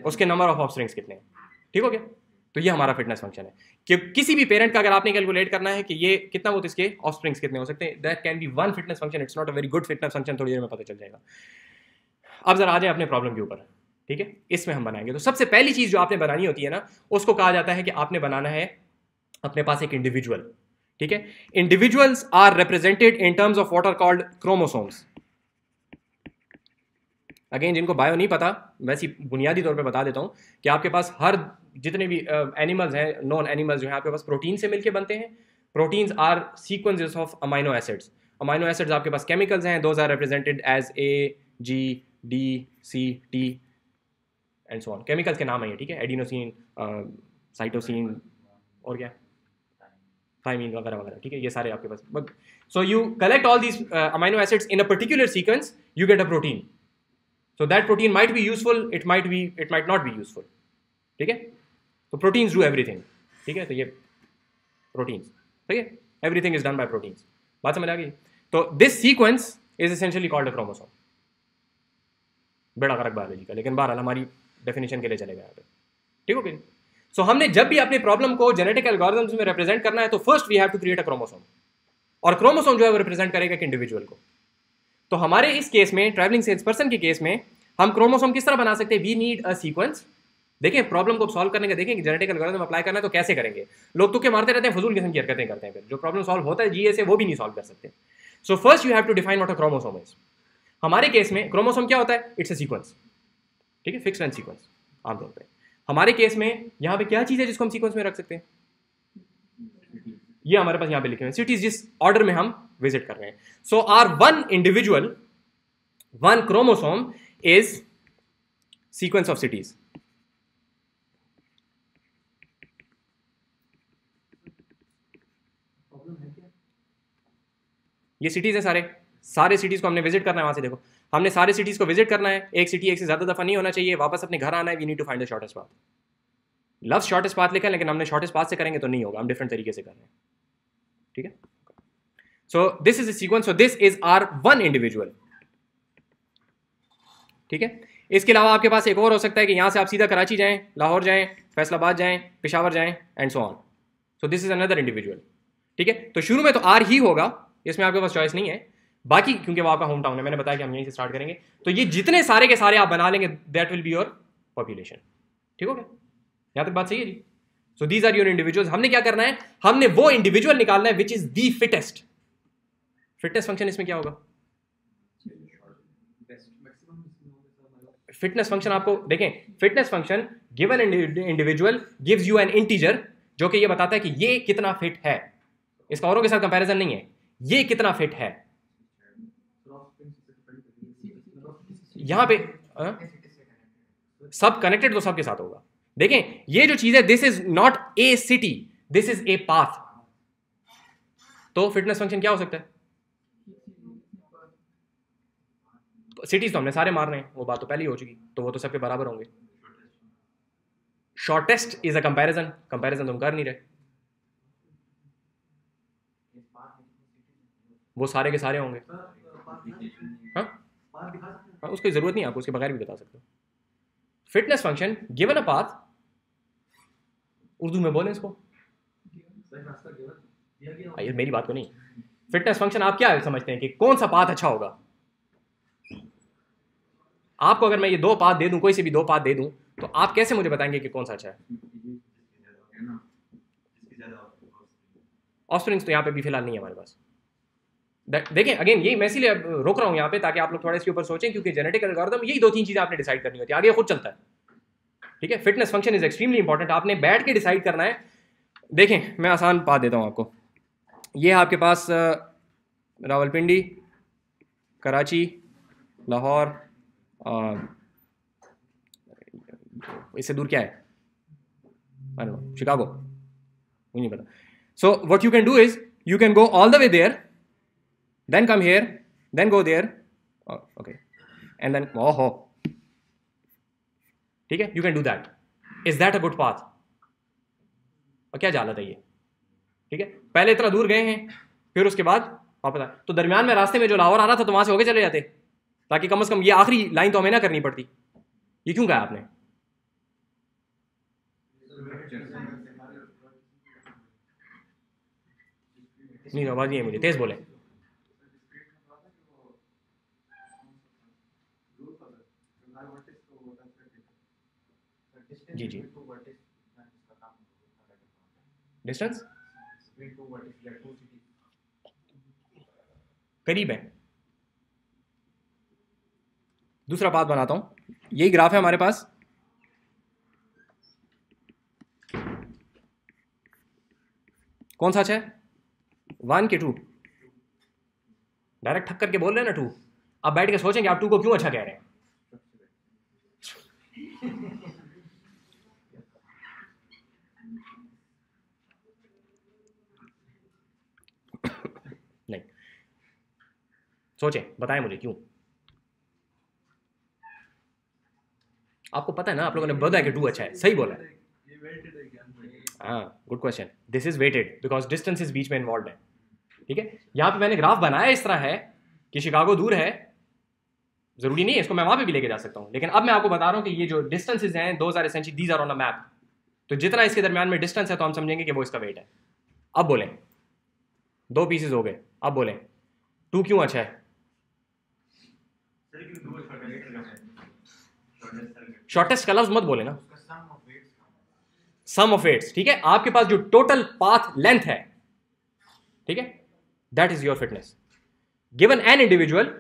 उसके नंबर ऑफ ऑफस्प्रिंग्स कितने हैं, ठीक हो गया। तो ये हमारा फिटनेस फंक्शन है कि किसी भी पेरेंट का अगर आपने कैलकुलेट करना है कि ये कितना वो इसके ऑफस्प्रिंग्स कितने हो सकते हैं, that can be one fitness function, it's not a very good fitness function, थोड़ी देर में पता चल जाएगा। अब जरा आ जाए अपने प्रॉब्लम के ऊपर, ठीक है, इसमें हम बनाएंगे। तो सबसे पहली चीज जो आपने बनानी होती है ना, उसको कहा जाता है कि आपने बनाना है अपने पास एक इंडिविजुअल, ठीक है। Individuals are represented in terms of what are called chromosomes. Again जिनको बायो नहीं पता, वैसे बुनियादी तौर पे बता देता हूं कि आपके पास हर जितने भी एनिमल्स हैं, नॉन एनिमल्स जो है आपके पास प्रोटीन से मिलके बनते हैं। Proteins are sequences of amino acids. Amino acids आपके पास केमिकल्स हैं, those are represented as A, G, D, C, T and so on. Chemicals के नाम है ये, ठीक है, एडिनोसिन, साइटोसिन और क्या, थायमीन वगैरह वगैरह, ठीक है, ये सारे आपके पास। So you collect all these amino acids in a particular sequence, you get a protein. So that protein might be useful, it might not be useful, ठीक है। तो proteins do everything, ठीक है, तो ये proteins, ठीक है, everything is done by proteins, बात समझ आ गई। तो this sequence is essentially called a chromosome, बड़ा फर्क बायोलॉजी का, लेकिन बहरहाल हमारी डेफिनेशन के लिए चलेगा यहाँ पे, ठीक हो गई। सो हमने जब भी अपने प्रॉब्लम को जेनेटिक एल्गोरिथम्स में रिप्रेजेंट करना है, तो first we have to create a chromosome, और क्रोमोसोम जो है वो रिप्रेजेंट करेगा एक इंडिविजुअल को। तो हमारे इस केस में, ट्रैवलिंग सेल्स पर्सन के केस में, हम क्रोमोसोम किस तरह बना सकते हैं, वी नीड अ सीक्वेंस। देखें प्रॉब्लम को सॉल्व करने का, देखें जेनेटिक एल्गोरिथम अप्लाई करना है तो कैसे करेंगे। लोग तुक्के मारते रहते हैं, फजूल किस्म की हरकतें करते हैं, फिर जो प्रॉब्लम सॉल्व होता है जीए से वो भी नहीं सॉल्व कर सकते। So first you have to define what a chromosome is. हमारे केस में क्रोमोसोम क्या होता है, इट्स अ सीक्वेंस, ठीक है, फिक्स्ड लेंथ सीक्वेंस आमतौर पर। हमारे केस में यहाँ पे क्या चीज़ है जिसको हम सीक्वेंस में रख सकते हैं, ये हमारे पास यहाँ पे लिखे हुए हैं सिटीज, जिस ऑर्डर में हम विजिट कर रहे हैं। So are one individual, one chromosome is sequence of cities. ये सिटीज है, सारे सिटीज को हमने विजिट करना है। वहां से देखो, हमने सारे सिटीज को विजिट करना है, एक सिटी एक से ज्यादा दफा नहीं होना चाहिए, वापस अपने घर आना है, we need to find the shortest path. लव शॉर्टेस्ट पाथ लिखा है, लेकिन हमने शॉर्टेस्ट पाथ से करेंगे तो नहीं होगा, हम डिफरेंट तरीके से कर रहे हैं, ठीक है। So this is a sequence, so this is our one individual, ठीक है। इसके अलावा आपके पास एक और हो सकता है कि यहां से आप सीधा कराची जाएं, लाहौर जाएं, फैसलाबाद जाएं, पेशावर जाएं and so on. So this is another individual, ठीक है। तो शुरू में तो आर ही होगा, इसमें आपके पास चॉइस नहीं है, बाकी क्योंकि वो आपका होम टाउन है, मैंने बताया कि हम यहीं से स्टार्ट करेंगे। तो ये जितने सारे के सारे आप बना लेंगे, that will be your population, ठीक हो गया, यहां तक बात सही है जी। So these are your individuals. हमने क्या करना है, हमने वो इंडिविजुअल निकालना है which is the fittest. Fitness function इसमें क्या होगा, फिटनेस फंक्शन आपको देखें, fitness function given individual gives you an integer, जो कि ये बताता है कि ये कितना फिट है, इसका औरों के साथ कंपैरिजन नहीं है, ये कितना फिट है। यहां पे सब कनेक्टेड तो सबके साथ होगा। देखें ये जो चीज है, this is not a city, this is a path. तो फिटनेस फंक्शन क्या हो सकता है, सिटीज तो हमने सारे मार रहे हैं, वो बात तो पहले ही हो चुकी, तो वो तो सबके बराबर होंगे। Shortest is a comparison, comparison तुम कर नहीं रहे, वो सारे के सारे होंगे। हाँ हाँ, उसकी ज़रूरत नहीं, आपको उसके बगैर भी बता सकते हो। Fitness function given a path, Urdu में बोलें इसको, ये मेरी बात को नहीं। फिटनेस फंक्शन आप क्या समझते हैं कि कौन सा पाथ अच्छा होगा? आपको अगर मैं ये दो पाथ दे दूं, कोई से भी दो पाथ दे दूं, तो आप कैसे मुझे बताएंगे कि कौन सा अच्छा है? ऑफस्प्रिंग्स तो यहाँ पे भी फिलहाल नहीं है हमारे पास। देखें अगेन, ये मैं इसीलिए रोक रहा हूँ यहाँ पे ताकि आप लोग थोड़ा इसके ऊपर सोचें, क्योंकि जेनेटिक एल्गोरिथम यही दो तीन चीज़ें आपने डिसाइड करनी होती है, आगे खुद चलता है। ठीक है, fitness function is extremely important, आपने बैठ के डिसाइड करना है। देखें मैं आसान बात देता हूँ आपको, ये है आपके पास रावलपिंडी, कराची, लाहौर, इससे दूर क्या है, शिकागो, मुझे नहीं पता। So what you can do is you can go all the way there, then come here, then go there, okay, and then ठीक है, you can do that. Is that a good path? और क्या जालत है ये? ठीक है, पहले इतना दूर गए हैं, फिर उसके बाद वापस आए, तो दरमियान में रास्ते में जो लाहौर आ रहा था तो वहां से होके चले जाते, ताकि कम से कम ये आखिरी लाइन तो हमें ना करनी पड़ती। ये क्यों कहा आपने? नहीं, आवाज नहीं है मुझे, तेज बोले। जी जी, डिस्टेंस करीब है। दूसरा पाथ बनाता हूं, यही ग्राफ है हमारे पास, कौन सा अच्छा है? 1 के 2, डायरेक्ट ठक करके बोल रहे हैं ना 2। अब बैठ के सोचेंगे आप 2 को क्यों अच्छा कह रहे हैं। नहीं, सोचें, बताएं मुझे क्यों। आपको पता है ना, आप लोगों ने बोला कि 2 अच्छा है, सही बोला है। हाँ, good question. This is weighted because distances बीच में इन्वॉल्व है। ठीक है, यहाँ पे मैंने ग्राफ बनाया इस तरह है कि शिकागो दूर है, जरूरी नहीं है इसको मैं वहां पे भी लेके जा सकता हूँ, लेकिन अब मैं आपको बता रहा हूँ कि ये जो डिस्टेंसेस हैं, those are essentially these are on a map, तो जितना इसके दरमियान में डिस्टेंस है तो हम समझेंगे कि वो इसका वेट है। अब बोलें, 2 पीसेस हो गए, अब बोलें 2 क्यों अच्छा है? शॉर्टेस्ट का लफ्ज मत बोले ना, सम ऑफ वेट्स। ठीक है, आपके पास जो टोटल पाथ लेंथ है, ठीक है, that is your fitness given an individual.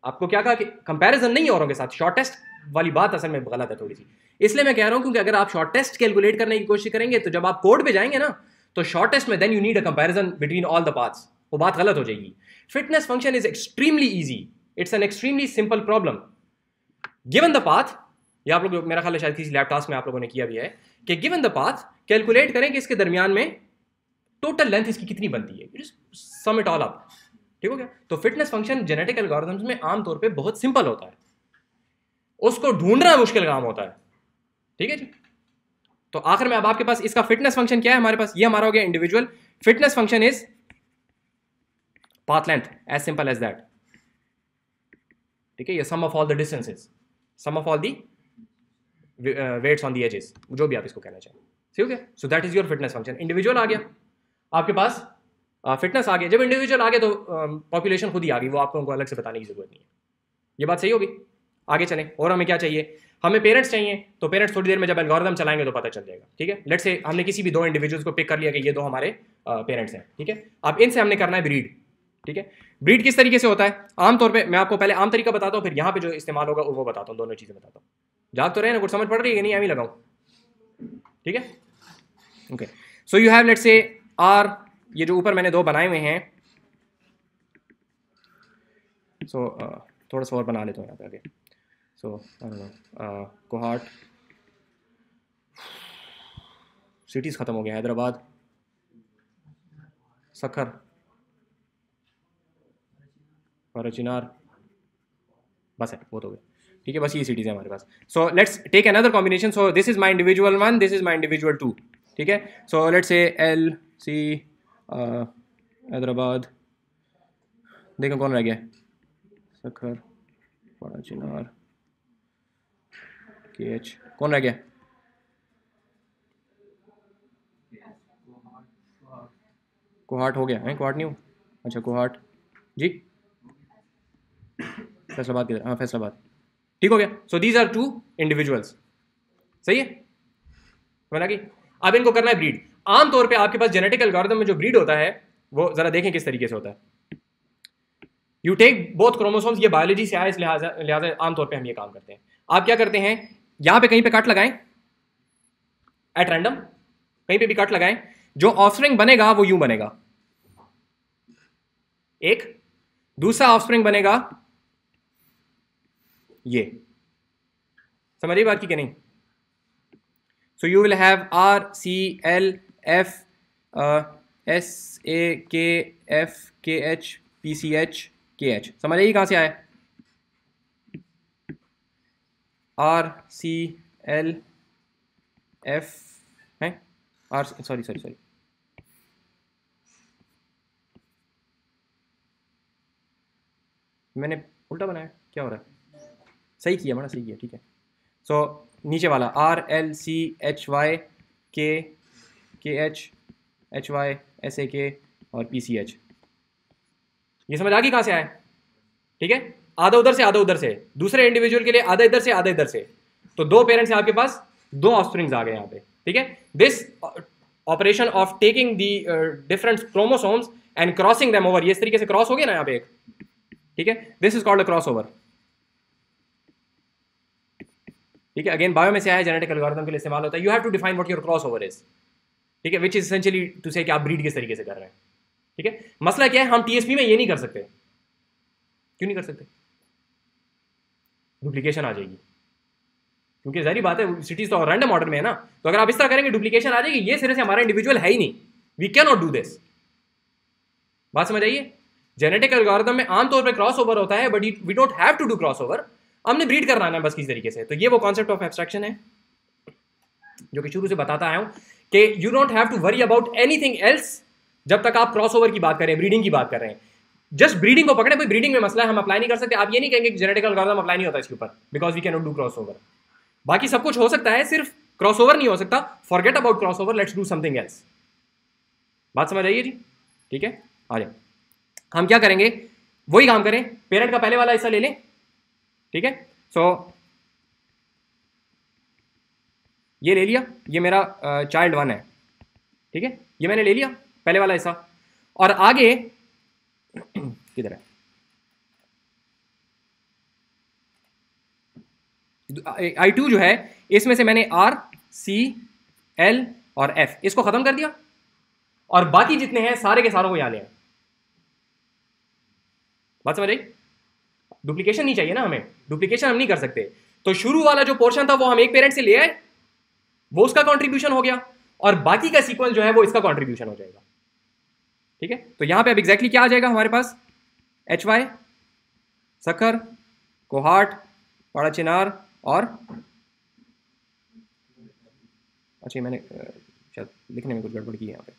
आपको क्या कहा कि कंपैरिजन नहीं औरों के साथ, शॉर्टेस्ट वाली बात असल में गलत है थोड़ी सी, इसलिए मैं कह रहा हूं क्योंकि अगर आप शॉर्टेस्ट कैलकुलेट करने की कोशिश करेंगे तो जब आप कोड पे जाएंगे ना, तो शॉर्टेस्ट में then you need a comparison between all the paths, वो बात गलत हो जाएगी। Fitness function is extremely easy, it's an extremely simple problem. Given the path, ये आप लोग मेरा ख्याल है शायद किसी लैब टास्क में आप लोगों ने किया भी है, कि गिवन द पाथ कैलकुलेट करें कि इसके दरमियान में टोटल लेंथ इसकी कितनी बनती है, सम इट ऑल अप। ठीक हो गया? तो फिटनेस फंक्शन जेनेटिक एल्गोरिथम्स में आमतौर पे बहुत सिंपल होता है, उसको ढूंढना मुश्किल काम होता है। ठीक है जी, तो आखिर में अब आपके पास इसका फिटनेस फंक्शन क्या है हमारे पास, ये हमारा हो गया individual fitness function is path length, as simple as that. ठीक है, ये sum of all the distances, sum of all the weights on the edges, जो भी आप इसको कहना चाहें। ठीक है, so that is your fitness function. Individual आ गया आपके पास, फिटनेस आ गया। जब इंडिविजुअल आ गया तो पॉपुलेशन खुद ही आ गई, वो आपको अलग से बताने की जरूरत नहीं है। ये बात सही होगी? आगे चलें, और हमें क्या चाहिए? हमें पेरेंट्स चाहिए, तो पेरेंट्स थोड़ी देर में जब एल्गोरिथम चलाएंगे तो पता चल जाएगा। ठीक है, लेट्स से हमने किसी भी 2 इंडिविजुअल्स को पिक कर लिया कि ये 2 हमारे पेरेंट्स हैं। ठीक है, अब इनसे हमने करना है ब्रीड। ठीक है, ब्रीड किस तरीके से होता है? आमतौर पे मैं आपको पहले आम तरीका बताता हूँ, फिर यहाँ पे जो इस्तेमाल होगा वो बताता हूँ, दोनों चीज़ें बताता हूँ। जाग तो रहे ना, कुछ समझ पड़ रही है कि नहीं? एम ही लगाऊँ? ठीक है, okay. So you have let's say R, ये जो ऊपर मैंने 2 बनाए हुए हैं, सो थोड़ा सा और बना लेता हूँ यहाँ पे आगे। सो कोहाट, सिटीज़ ख़त्म हो गया, हैदराबाद, सखर, फरचिनार, बस है, वो तो हो गया। ठीक है, बस ये सिटीज है हमारे पास. So let's take another combination. So this is my individual 1, this is my individual 2. ठीक है, so let's say L C Hyderabad. देखो कौन रह गया. सखर, बड़ा चिनार, के एच. कौन रह गया? कोहाट हो गया है? कोहाट नहीं हो? अच्छा कोहाट जी. फैसलाबाद किधर? हाँ फैसलाबाद. ठीक हो गया. So these are 2 individuals. सही है बना कि अब इनको करना है ब्रीड. आमतौर पे आपके पास जेनेटिक एल्गोरिथम में जो ब्रीड होता है वो जरा देखें किस तरीके से होता है. You take both chromosomes. ये बायोलॉजी से आया इस लिहाजा आमतौर पे हम ये काम करते हैं. आप क्या करते हैं, यहां पे कहीं पे कट लगाएं एट रैंडम, कहीं पे भी कट लगाएं. जो ऑफस्प्रिंग बनेगा वो यूं बनेगा. एक दूसरा ऑफस्प्रिंग बनेगा ये. समझिए बात की कि नहीं? So you will have R C L F S A K F K H P C H K H. समझ आइए कहां से आया? आर सी एल एफ है आर, सॉरी सॉरी सॉरी, मैंने उल्टा बनाया. क्या हो रहा है? सही किया मैंने, सही किया. ठीक है. सो नीचे वाला R L C H Y K H Y S A K और पी सी एच. ये समझ आ गई कहां से आया? ठीक है, आधा उधर से आधा उधर से. दूसरे इंडिविजुअल के लिए आधा इधर से आधा इधर से. तो 2 पेरेंट्स हैं आपके पास, 2 ऑफस्प्रिंग्स आ गए यहाँ पे. ठीक है, this operation of taking the different chromosomes and crossing them over, ये इस तरीके से क्रॉस हो गया ना यहाँ पे एक. ठीक है, this is called a cross over. ठीक है, अगेन बायो में से आया, जेनेटिक एल्गोरिथम के लिए इस्तेमाल होता है. You have to define what your crossover is. ठीक है, which is essentially to say कि आप ब्रीड किस तरीके से कर रहे हैं. ठीक है, मसला क्या है, हम टीएसपी में ये नहीं कर सकते. क्यों नहीं कर सकते? डुप्लीकेशन आ जाएगी. क्योंकि जारी बात है सिटीज तो रैंडम ऑर्डर में है ना, तो अगर आप इस तरह करेंगे डुप्लीकेशन आ जाएगी. ये सिरे से हमारा इंडिविजुअल है ही नहीं. We can not do this. बात समझ आइए. जेनेटिक एल्गोरिथम में आमतौर पर क्रॉस ओवर होता है, but we don't have to do crossover. हमने ब्रीड करना है बस किसी तरीके से. तो ये वो कॉन्सेप्ट ऑफ एब्स्ट्रैक्शन है जो कि शुरू से बताता आया हूं कि you don't have to worry about anything else जब तक आप क्रॉस ओवर की बात करें, ब्रीडिंग की बात कर रहे हैं. जस्ट ब्रीडिंग को पकड़े, कोई ब्रीडिंग में मसला है हम अप्लाई नहीं कर सकते. आप ये नहीं कहेंगे कि जेनेटिक एल्गोरिथम अप्लाई नहीं होता इसके ऊपर, because we can not do crossover. बाकी सब कुछ हो सकता है, सिर्फ क्रॉस ओवर नहीं हो सकता. Forget about cross over, let's do something else. बात समझ आइए जी. ठीक है, आ जाए. हम क्या करेंगे, वही काम करें. पेरेंट का पहले वाला हिस्सा ले लें. ठीक है, सो ये ले लिया, ये मेरा चाइल्ड 1 है. ठीक है, ये मैंने ले लिया पहले वाला हिस्सा. और आगे किधर है? I2 जो है इसमें से मैंने R, C, L और F इसको खत्म कर दिया, और बाकी जितने हैं सारे के सारों को यहां ले आए. बात समझ आई? डुप्लीकेशन नहीं चाहिए ना हमें, डुप्लीकेशन हम नहीं कर सकते. तो शुरू वाला जो पोर्शन था वो हम एक पेरेंट से ले आए, वो उसका कंट्रीब्यूशन हो गया, और बाकी का सीक्वेंस जो है वो इसका कंट्रीब्यूशन हो जाएगा. ठीक है, तो यहां पे अब एग्जैक्टली क्या आ जाएगा हमारे पास? एच वाई, सखर, कोहाट, बड़ा चिनार और अच्छा मैंने शायद लिखने में कुछ गड़बड़ की है यहाँ पे.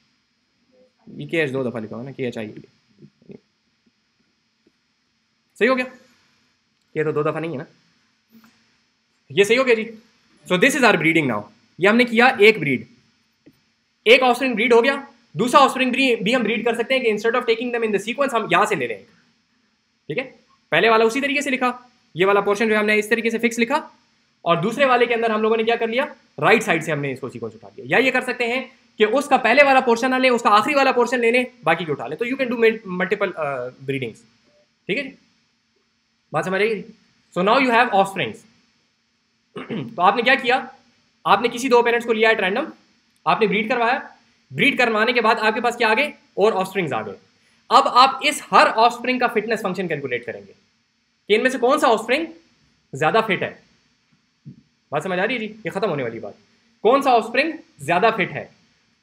ये के एच 2 दफा लिखा हुआ ना, के एच आई. सही हो गया? ये तो 2 दफा नहीं है ना. ये सही हो गया जी. So this is our breeding now. ये हमने किया एक ब्रीड, एक ऑफस्प्रिंग ब्रीड हो गया. दूसरा ऑफस्प्रिंग भी हम ब्रीड कर सकते हैं कि instead of taking them in the sequence हम यहां से ले लें. ठीक है, पहले वाला उसी तरीके से लिखा, ये वाला पोर्शन जो हमने इस तरीके से फिक्स लिखा, और दूसरे वाले के अंदर हम लोगों ने क्या कर लिया, राइट साइड से हमने इसको सीक्वेंस उठा लिया. या ये कर सकते हैं कि उसका पहले वाला पोर्शन ना लें, उसका आखिरी वाला पोर्शन ले लें, बाकी के उठा लें. तो you can do multiple breedings. ठीक है, बात समझ आएगी. So now you have offsprings. तो आपने क्या किया, आपने किसी 2 पेरेंट्स को लिया एट रैंडम, आपने ब्रीड करवाया. ब्रीड करवाने के बाद आपके पास क्या आ गए, और ऑफस्प्रिंग्स आ गए. अब आप इस हर ऑफस्प्रिंग का फिटनेस फंक्शन कैलकुलेट करेंगे कि इनमें से कौन सा ऑफस्प्रिंग ज्यादा फिट है. बात समझ आ रही है जी? ये खत्म होने वाली बात. कौन सा ऑफस्प्रिंग ज्यादा फिट है,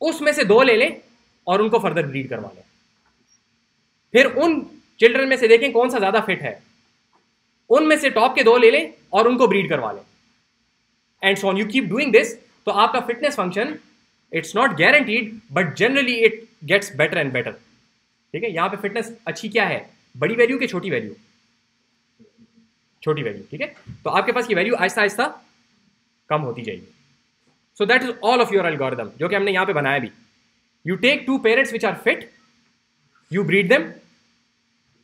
उसमें से 2 ले लें और उनको फर्दर ब्रीड करवा लें. फिर उन चिल्ड्रन में से देखें कौन सा ज्यादा फिट है, उनमें से टॉप के 2 ले लें और उनको ब्रीड करवा लें, and so on. You keep doing this, तो आपका fitness function, it's not guaranteed but generally it gets better and better. ठीक है, यहां पे फिटनेस अच्छी क्या है, बड़ी वैल्यू कि छोटी वैल्यू? छोटी वैल्यू। ठीक है, तो आपके पास ये वैल्यू आहिस्ता आहिस्ता कम होती जाएगी। So that is all of your algorithm, जो कि हमने यहां पे बनाया भी। You take 2 parents which are fit, you breed them,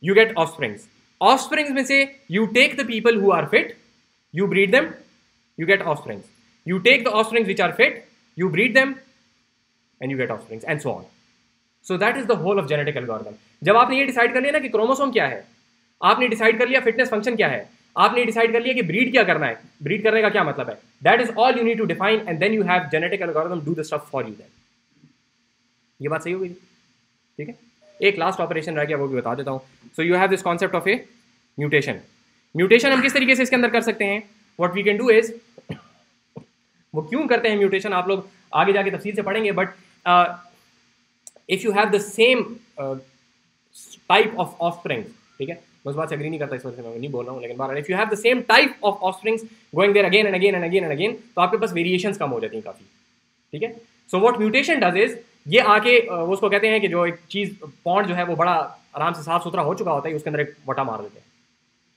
you get offsprings. Offsprings में से you take the people who are fit, you breed them, you get offsprings. You take the offsprings which are fit, you breed them, and you get offsprings, and so on. So that is the whole of genetic algorithm. जब आपने ये decide कर लिया ना कि chromosome क्या है, आपने डिसाइड कर लिया फिटनेस फंक्शन क्या है, आपने डिसाइड कर लिया कि ब्रीड क्या करना है, ब्रीड करने का क्या मतलब है, that is all you need to define, and then you have genetic algorithm do the stuff for you. देन ये बात सही हो गई? ठीक है, एक लास्ट ऑपरेशन रह गया, वो भी बता देता हूं। So you have this concept of a mutation. Mutation हम किस तरीके से इसके अंदर कर सकते हैं? What we can do is, वो क्यों करते हैं म्यूटेशन आप लोग आगे जाके तफसील से पढ़ेंगे, but if you have the same type of offsprings, ठीक है, मैं उस बात से एग्री नहीं करता, इस वजह से मैं नहीं बोल रहा हूँ, लेकिन बार if you have the same type of offsprings going there again and again and again and again, तो आपके पास वेरिएशंस कम हो जाती हैं काफी। ठीक है, so what mutation does is, ये आके वो उसको कहते हैं कि जो एक चीज पॉन्ड जो है वो बड़ा आराम से साफ सुथरा हो चुका होता है, उसके अंदर एक वटा मार देते हैं।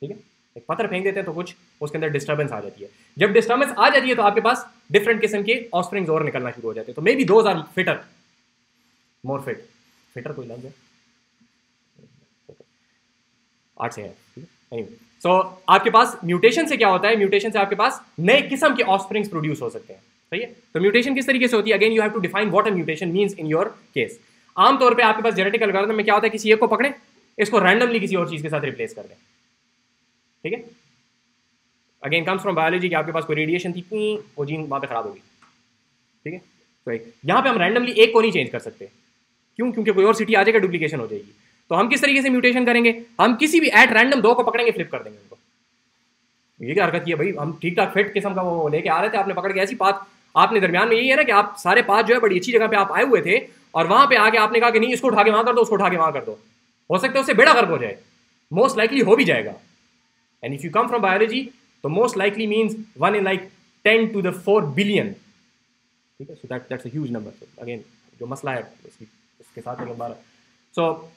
ठीक है, एक पत्थर फेंक देते हैं तो कुछ उसके अंदर डिस्टर्बेंस आ जाती है। जब डिस्टर्बेंस आ जाती है तो आपके पास डिफरेंट किस्म के ऑफस्प्रिंग्स और निकलना शुरू हो जाते हैं। तो maybe those are fitter, more fit, fitter कोई लफ्ज़ है आर्ट से है। एनीवे, सो आपके पास म्यूटेशन से क्या होता है, म्यूटेशन से आपके पास नए किस्म के ऑफस्प्रिंग्स प्रोड्यूस हो सकते हैं। सही है, तो म्यूटेशन किस तरीके से होती है? Again you have to define what a mutation means in your case. आमतौर पे आपके पास जेनेटिक एल्गोरिथम में क्या होता है, किसी एक को पकड़े, इसको रैंडमली किसी और चीज के साथ रिप्लेस कर दें। ठीक है, अगेन कम्स फ्रॉम बायोलॉजी कि आपके पास कोई रेडिएशन थी, वो जीन वहां पे खराब होगी। ठीक है, तो यहां पे हम रैंडमली एक को नहीं चेंज कर सकते। क्यों? क्योंकि कोई और सिटी आ जाएगा, डुप्लीकेशन हो जाएगी। तो हम किस तरीके से म्यूटेशन करेंगे? हम किसी भी एट रैंडम 2 को पकड़ेंगे, फ्लिप कर देंगे उनको। ये क्या हरकत की है भाई? हम ठीक ठाक फिट किस्म का वो लेके आ रहे थे, आपने पकड़ के ऐसी पाथ, आपने दरमियान में यही है ना कि आप सारे पाथ जो है बड़ी अच्छी जगह पे आप आए हुए थे, और वहां पे आके आपने कहा कि नहीं इसको उठा के वहां कर दो, उसको उठा के वहां कर दो। हो सकता है उससे बेड़ा गर्क हो जाए, मोस्ट लाइकली हो भी जाएगा। And if you come from biology, तो most likely means 1 in like 10 to the 4 billion। ठीक है, so that's a huge number. Again जो मसला है इसके साथ एक बार, सो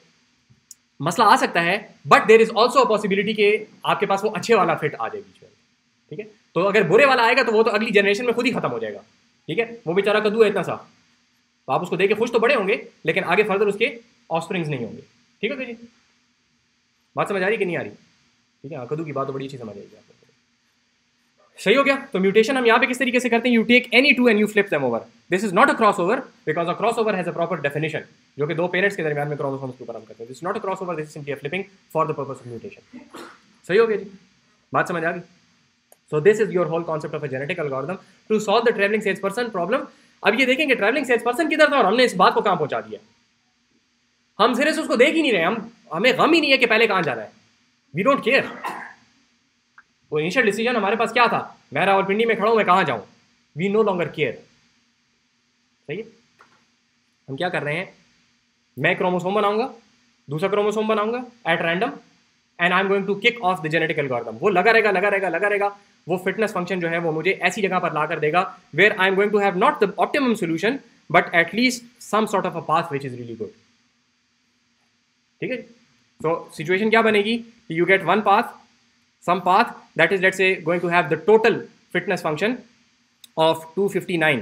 मसला आ सकता है, but there is also a possibility कि आपके पास वो अच्छे वाला फिट आ जाए बीच में। ठीक है, तो अगर बुरे वाला आएगा तो वो तो अगली जनरेशन में खुद ही खत्म हो जाएगा। ठीक है, वो बेचारा कद्दू है इतना सा, तो आप उसको देख के खुश तो बड़े होंगे, लेकिन आगे फर्दर उसके ऑफस्प्रिंग्स नहीं होंगे। ठीक है जी, बात समझ आ रही कि नहीं आ रही? ठीक है, कद्दू की बात तो बड़ी अच्छी समझ आएगी आपको। सही हो गया। तो म्यूटेशन हम यहाँ पे किस तरीके से करते हैं? You take any 2 and you flip them over. This is not a crossover because a crossover has a proper definition, जो कि 2 पेरेंट्स के दरमियान में क्रोमोसोम्स के ऊपर हम करते हैं। This is not a crossover, this is simply a flipping for the purpose of mutation. सही हो गया जी, बात समझ आ गई? So this is your whole concept of a genetic algorithm to solve the traveling salesperson problem. अब ये देखेंगे ट्रैवलिंग सेल्सपर्सन किधर था और हमने इस बात को कहां पहुंचा दिया। हम सिर्फ उसको देख ही नहीं रहे, हमें गम ही नहीं है कि पहले कहां जाना है। We don't care. वो इनिशियल डिसीजन हमारे पास क्या था, मैं रावलपिंडी में खड़ा हूं, मैं कहां जाऊं। We no longer care. सही है, हम क्या कर रहे हैं, मैं क्रोमोसोम बनाऊंगा, दूसरा क्रोमोसोम बनाऊंगा at random, and I am going to kick off the genetic algorithm. वो लगा रहेगा लगा रहेगा लगा रहेगा। वो फिटनेस फंक्शन जो है वो मुझे ऐसी जगह पर ला कर देगा where I am going to have not the optimum solution but at least some sort of a path which is really good. ठीक है, सो सिचुएशन क्या बनेगी कि you get one path, some path that is let's say going to have the total fitness function of 259।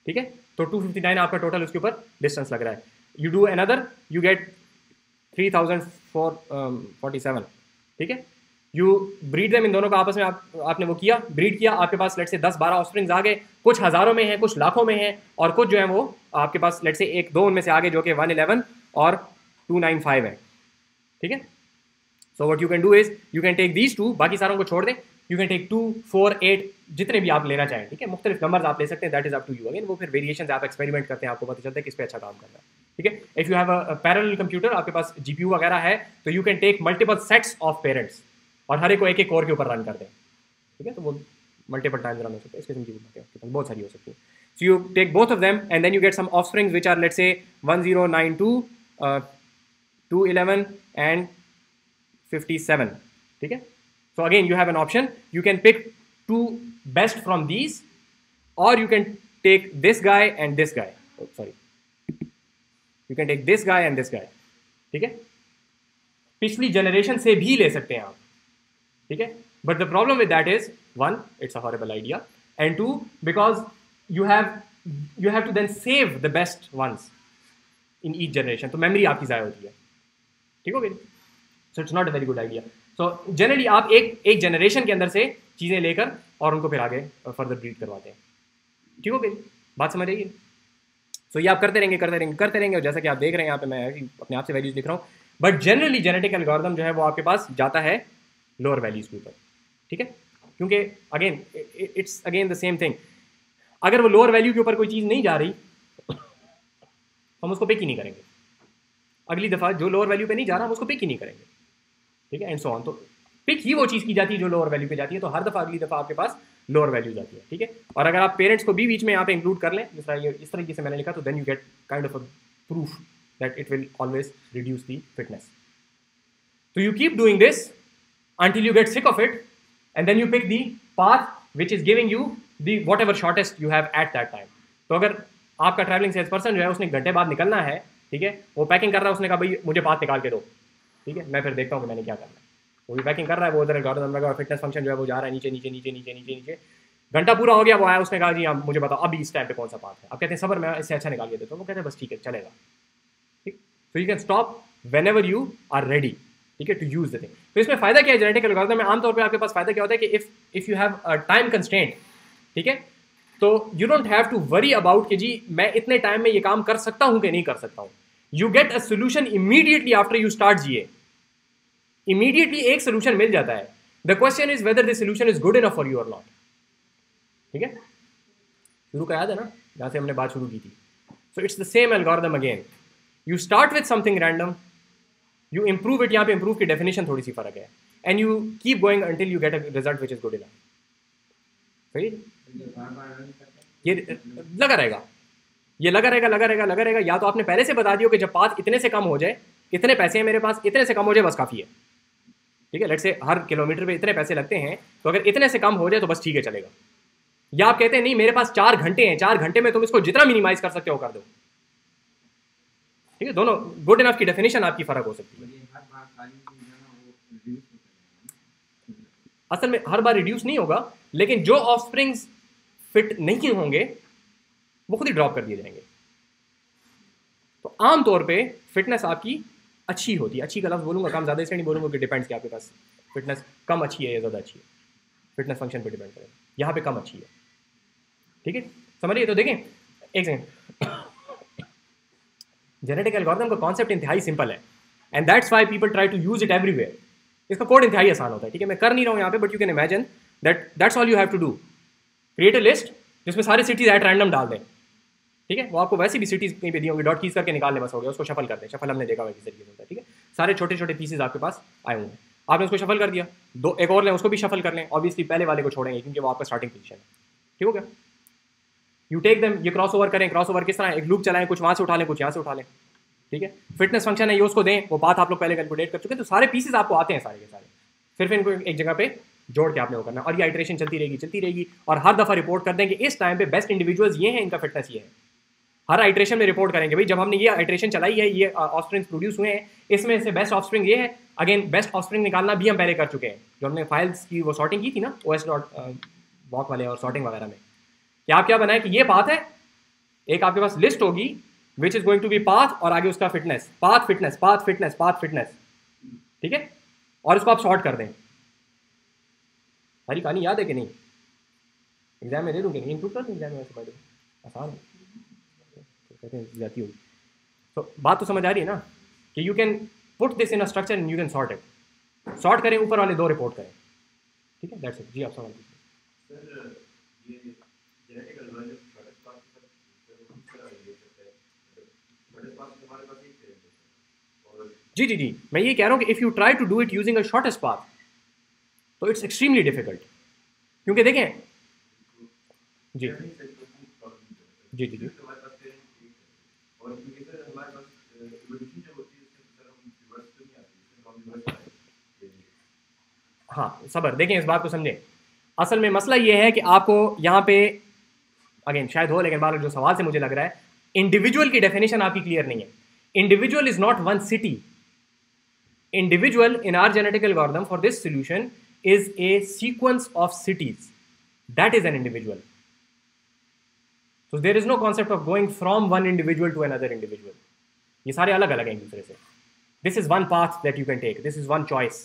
ठीक है, तो 259 आपका total उसके ऊपर डिस्टेंस लग रहा है। you do another, you get 3047। ठीक है, you breed them, इन दोनों का आपस में आपने वो किया, ब्रीड किया, आपके पास लेट्स से 10-12 ऑफस्प्रिंग्स आ गए, कुछ हजारों में है, कुछ लाखों में है, और कुछ जो है वो आपके पास लेट्स से 1-2 उनमें से आगे जो कि 111 और 295 है। ठीक है, so what you can do is you can take these 2, बाकी सारों को छोड़ दें, you can take 2, 4, 8 जितने भी आप लेना चाहें। ठीक है, मुख्तलिफ नंबर्स आप ले सकते हैं, that is up to you. Again वो फिर वेरिएशन आप एक्सपेरिमेंट करते हैं, आपको पता चलता है किस पे अच्छा काम करना है। ठीक है, if you have a parallel computer, आपके पास जीपीयू वगैरह है, तो you can take multiple sets of parents और हर एक को एक कोर के ऊपर रन कर दें। ठीक है, तो वो मल्टीपल टाइम्स रन हो सकता है, इस किस्म की बातें बहुत सारी हो सकती है। So you take both of them and then you get some offsprings which are let's say 1092, 211 and 57। ठीक है, So again, you have an option. You can pick two best from these, or you can take this guy and this guy. Oh, sorry. You can take this guy and this guy. ठीक है? पिछली generation से भी ले सकते हैं आप. ठीक है? But the problem with that is, one, it's a horrible idea, and two, because you have to then save the best ones in each generation. तो memory आपकी ज़ाया होती है. ठीक हो गई? So it's not a very good idea. So generally आप एक जनरेशन के अंदर से चीज़ें लेकर और उनको फिर आगे फर्दर ब्रीड करवाते हैं. ठीक हो गई? बात समझ आएगी? So ये आप करते रहेंगे और जैसा कि आप देख रहे हैं यहाँ पे मैं अपने आप से वैल्यूज लिख रहा हूँ. बट जनरली जेनेटिक एल्गोरिथम जो है वो आपके पास जाता है लोअर वैल्यूज के ऊपर. ठीक है? क्योंकि again it's again the same thing. अगर वो लोअर वैल्यू के ऊपर कोई चीज़ नहीं जा रही हम उसको पिक ही नहीं करेंगे. अगली दफ़ा जो लोअर वैल्यू पे नहीं जा रहा हम उसको पिक ही नहीं करेंगे. ठीक है? And so on. तो पिक ही वो चीज़ की जाती है जो लोअर वैल्यू पे जाती है. तो हर दफ़ा अगली दफ़ा आपके पास लोअर वैल्यू जाती है. ठीक है? और अगर आप पेरेंट्स को भी बीच में यहाँ पे इंक्लूड कर लें इस तरीके से मैंने लिखा, तो then you get kind of a proof that it will always reduce the fitness. तो you keep doing this until you get sick of it, and then you pick the path which is giving you the whatever shortest you have at that time. तो अगर आपका travelling sales person जो है उसने घंटे बाद निकलना है, ठीक है, वो पैकिंग कर रहा है, उसने कहा भाई मुझे पाथ निकाल के दो. ठीक है? मैं फिर देखता हूँ कि मैंने क्या करना है. वो भी पैकिंग कर रहा है, वो उधर एल्गोरिथम लगा, फिटनेस फंक्शन जो है वो जा रहा है नीचे नीचे नीचे नीचे नीचे नीचे. घंटा पूरा हो गया, वो आया, उसने कहा जी हाँ मुझे बताओ अभी इस टाइम पे कौन सा पाथ है. अब कहते हैं सबर मैं इससे अच्छा निकाल के देता हूँ. वो कहते हैं बस ठीक है चलेगा. ठीक. So you can stop whenever you are ready. ठीक है? To use the thing. तो इसमें फायदा क्या है जेनेटिक एल्गोरिथम में? आमतौर पे आपके पास फायदा क्या होता है कि if you have a time constraint, ठीक है, तो you don't have to worry about कि जी मैं इतने टाइम में ये काम कर सकता हूं कि नहीं कर सकता हूं. You get a solution immediately after you start GA. Immediately एक सोल्यूशन मिल जाता है. The question is whether the solution is good enough for you और नॉट. ठीक है? शुरू का याद है ना जहां से हमने बात शुरू की थी. So it's the same algorithm again. You start with something random, you improve it. यहाँ पे improve की definition थोड़ी सी फर्क है, and you keep going until you get a result which is good enough. सही? ये लगा रहेगा. या तो आपने पहले से बता दिया कि जब पाथ इतने से कम हो जाए, इतने पैसे हैं मेरे पास, इतने से कम हो जाए बस काफ़ी है. ठीक है? लेट्स से हर किलोमीटर पे इतने पैसे लगते हैं, तो अगर इतने से कम हो जाए तो बस ठीक है चलेगा. या आप कहते हैं नहीं मेरे पास 4 घंटे हैं, 4 घंटे में तुम इसको जितना मिनिमाइज कर सकते हो कर दो. ठीक है? दोनों गुड इनफ की डेफिनेशन आपकी फर्क हो सकती है. असल में हर बार रिड्यूस नहीं होगा, लेकिन जो ऑफस्प्रिंग्स फिट नहीं होंगे वो खुद ही ड्रॉप कर दिए जाएंगे. तो आमतौर पे फिटनेस आपकी अच्छी होती है. अच्छी का लफ्ज़ बोलूंगा, काम ज़्यादा इसलिए नहीं बोलूंगा कि डिपेंड्स कि आपके पास फिटनेस कम अच्छी है या ज़्यादा अच्छी है. फिटनेस फंक्शन पे डिपेंड करेगा. यहाँ पे कम अच्छी है. ठीक है? समझिए. तो देखें एक सेकंड. जेनेटिक एल्गोरिथम का कॉन्सेप्ट इंतहाई सिंपल है, and that's why people try to use it everywhere. इसका कोड इंतहाई आसान होता है. ठीक है? मैं कर नहीं रहा हूँ यहाँ पे, but you can imagine that's all you have to do. Create a list जिसमें सारे सिटीज एट रैंडम डाल दें. ठीक है? वो आपको वैसे भी सिटीज कहीं पे दी होंगी, डॉट कीज करके निकालने बस हो गया. उसको शफल कर दें. शफल हमने देखा हुआ किस तरीके से होता है. ठीक है? सारे छोटे छोटे पीसेज आपके पास आए होंगे, आपने उसको शफल कर दिया. दो एक और लें, उसको भी शफल कर लें. ऑब्वियसली पहले वाले को छोड़ेंगे क्योंकि वो आपका स्टार्टिंग पोजीशन है. ठीक हो गया? यू टेक देम, ये क्रॉस ओवर करें. क्रॉस ओवर किस तरह? एक लूप चलाएं, कुछ वहाँ से उठा लें, कुछ यहाँ से उठा लें. ठीक है? फिटनेस फंक्शन है ये, उसको दें. वो बात आप लोग पहले कैलकुलेट कर चुके हैं. तो सारे पीसेज आपको आते हैं सारे के सारे. सिर्फ इनको एक जगह पे जोड़ के आपने वो करना है, और ये आइटरेशन चलती रहेगी. और हर दफ़ा रिपोर्ट कर दें कि इस टाइम पे बेस्ट इंडिविजुअल्स ये हैं, इनका फिटनेस ये है. हर आइटरेशन में रिपोर्ट करेंगे भाई जब हमने ये आइटरेशन चलाई है, ये ऑफस्प्रिंग्स प्रोड्यूस हुए हैं, इसमें से बेस्ट ऑफस्प्रिंग ये है. अगेन बेस्ट ऑफस्प्रिंग निकालना भी हम पहले कर चुके हैं, जो हमने फाइल्स की वो सॉर्टिंग की थी ना OS.walk वाले और सॉर्टिंग वगैरह में. कि आप क्या बनाए कि ये पाथ है, एक आपके पास लिस्ट होगी which is going to be path, और आगे उसका fitness, path fitness, path fitness, path fitness. ठीक है? और इसको आप सॉर्ट कर दें. सारी कहानी याद है कि नहीं? एग्जाम में दे दूँगी, नहीं इंप्रूव कर दूँ एग्जाम में. वैसे पढ़े आसान है, कहते हैं जाती होगी. तो बात तो समझ आ रही है ना कि you can put this in a structure and you can sort it. Sort करें, ऊपर वाले 2 रिपोर्ट करें. ठीक है? That's it. जी आप सवाल कीजिए. जी मैं ये कह रहा हूँ कि if you try to do it using a shortest path तो इट्स एक्सट्रीमली डिफिकल्ट. क्योंकि देखें जी जी जी जी हाँ सबर, देखें इस बात को समझें। असल में मसला ये है कि आपको यहाँ पे अगेन शायद हो, लेकिन बार जो सवाल से मुझे लग रहा है, इंडिविजुअल की डेफिनेशन आपकी क्लियर नहीं है। Individual is not one city. Individual in are genetic algorithm for this solution is a sequence of cities, that is an individual. So there is no concept of going from one individual to another individual. ये सारे अलग अलग हैं एक दूसरे से. This is one path that you can take. This is one choice.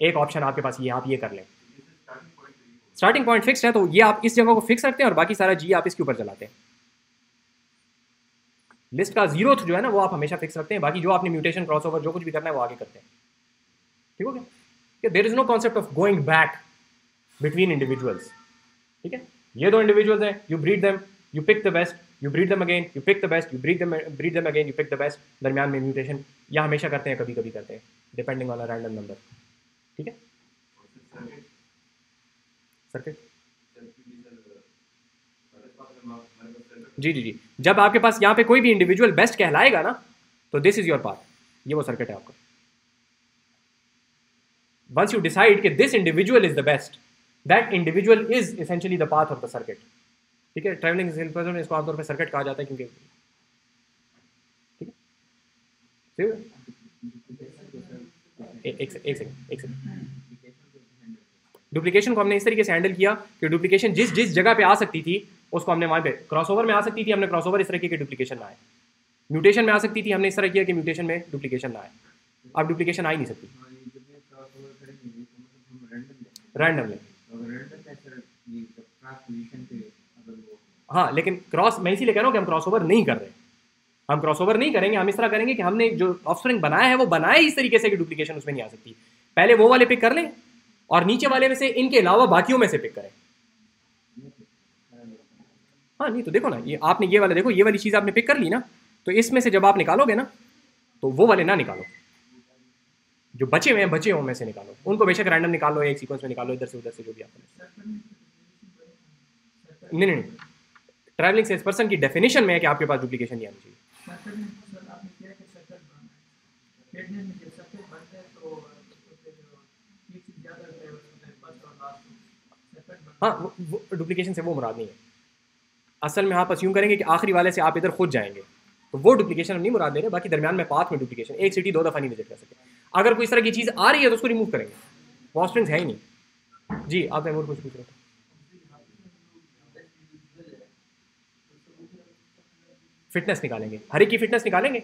एक option आपके पास ये, आप ये कर लें. स्टार्टिंग पॉइंट फिक्स है, तो ये आप इस जगह को फिक्स रखते हैं और बाकी सारा जी आप इसके ऊपर चलाते हैं. लिस्ट का जीरोथ जो है ना वो आप हमेशा फिक्स रखते हैं, बाकी जो आपने म्यूटेशन क्रॉसओवर जो कुछ भी करना है वो आगे करते हैं. ठीक हो गया? There is no concept of going back between individuals. ठीक है, ये दो इंडिविजुअल्स हैं, you breed them, you pick the best, you breed them again, you pick the best, you breed them again, you pick the best. दरमियान में mutation या हमेशा करते हैं, कभी कभी करते हैं, depending on a random number. ठीक है, सर्किट जी जी जी. जब आपके पास यहाँ पे कोई भी इंडिविजुअल बेस्ट कहलाएगा ना, तो दिस इज योर पाथ, ये वो सर्किट है आपका. वंस यू डिसाइड कि this individual is the best, that individual is essentially the path of the circuit. ठीक है, ट्रैवलिंग सेल्फ में इसको आमतौर पे सर्किट कहा जाता है, क्योंकि ठीक है. एक सेकंड. डुप्लीकेशन को हमने इस तरीके से हैंडल किया कि डुप्लीकेशन जिस जगह पे आ सकती थी उसको हमने वहाँ पे क्रॉसओवर में आ सकती थी, हमने क्रॉसओवर इस तरह के डुप्लीकेशन ना आए. म्यूटेशन में आ सकती थी, हमने इस तरह किया कि म्यूटेशन में डुप्लीकेशन ना आए. अब डुप्लीकेशन आ ही नहीं सकती रैंडमली. हाँ, लेकिन क्रॉस, मैं इसीलिए कह रहा हूँ कि हम क्रॉसओवर नहीं कर रहे. हम क्रॉसओवर नहीं करेंगे, हम इस तरह करेंगे कि हमने जो ऑफस्प्रिंग बनाया है वो बनाया इस तरीके से कि डुप्लीकेशन उसमें नहीं आ सकती. पहले वो वाले पिक कर लें और नीचे वाले में से इनके अलावा बाकियों में से पिक करें. हाँ नहीं तो देखो ना, ये आपने ये वाला देखो, ये वाली चीज़ आपने पिक कर ली ना, तो इसमें से जब आप निकालोगे ना तो वो वाले ना निकालो, जो बचे हुए हैं बचे हुए में से निकालो. उनको बेशक रैंडम निकालो, एक सीक्वेंस में निकालो, इधर से उधर से जो भी आपने. नहीं, ट्रैवलिंग सेल्स पर्सन की डेफिनेशन में है कि आपके पास डुप्लीकेशन नहीं आनी चाहिए. हाँ, डुप्लीकेशन से वो मुराद नहीं है. असल में आप अस्यूम करेंगे कि आखिरी वाले से आप इधर खुद जाएंगे, तो वो डुप्लीकेशन हम नहीं मुराद दे रहे. बाकी दरमियान में पाथ में डुप्लीकेशन, एक सिटी 2 दफ़ा नहीं विजिट कर सकते. अगर कोई इस तरह की चीज़ आ रही है तो उसको रिमूव करेंगे, वो स्ट्रिंग्स है ही नहीं. जी आप और कुछ पूछ रहे थे. फिटनेस निकालेंगे, हर एक की फिटनेस निकालेंगे,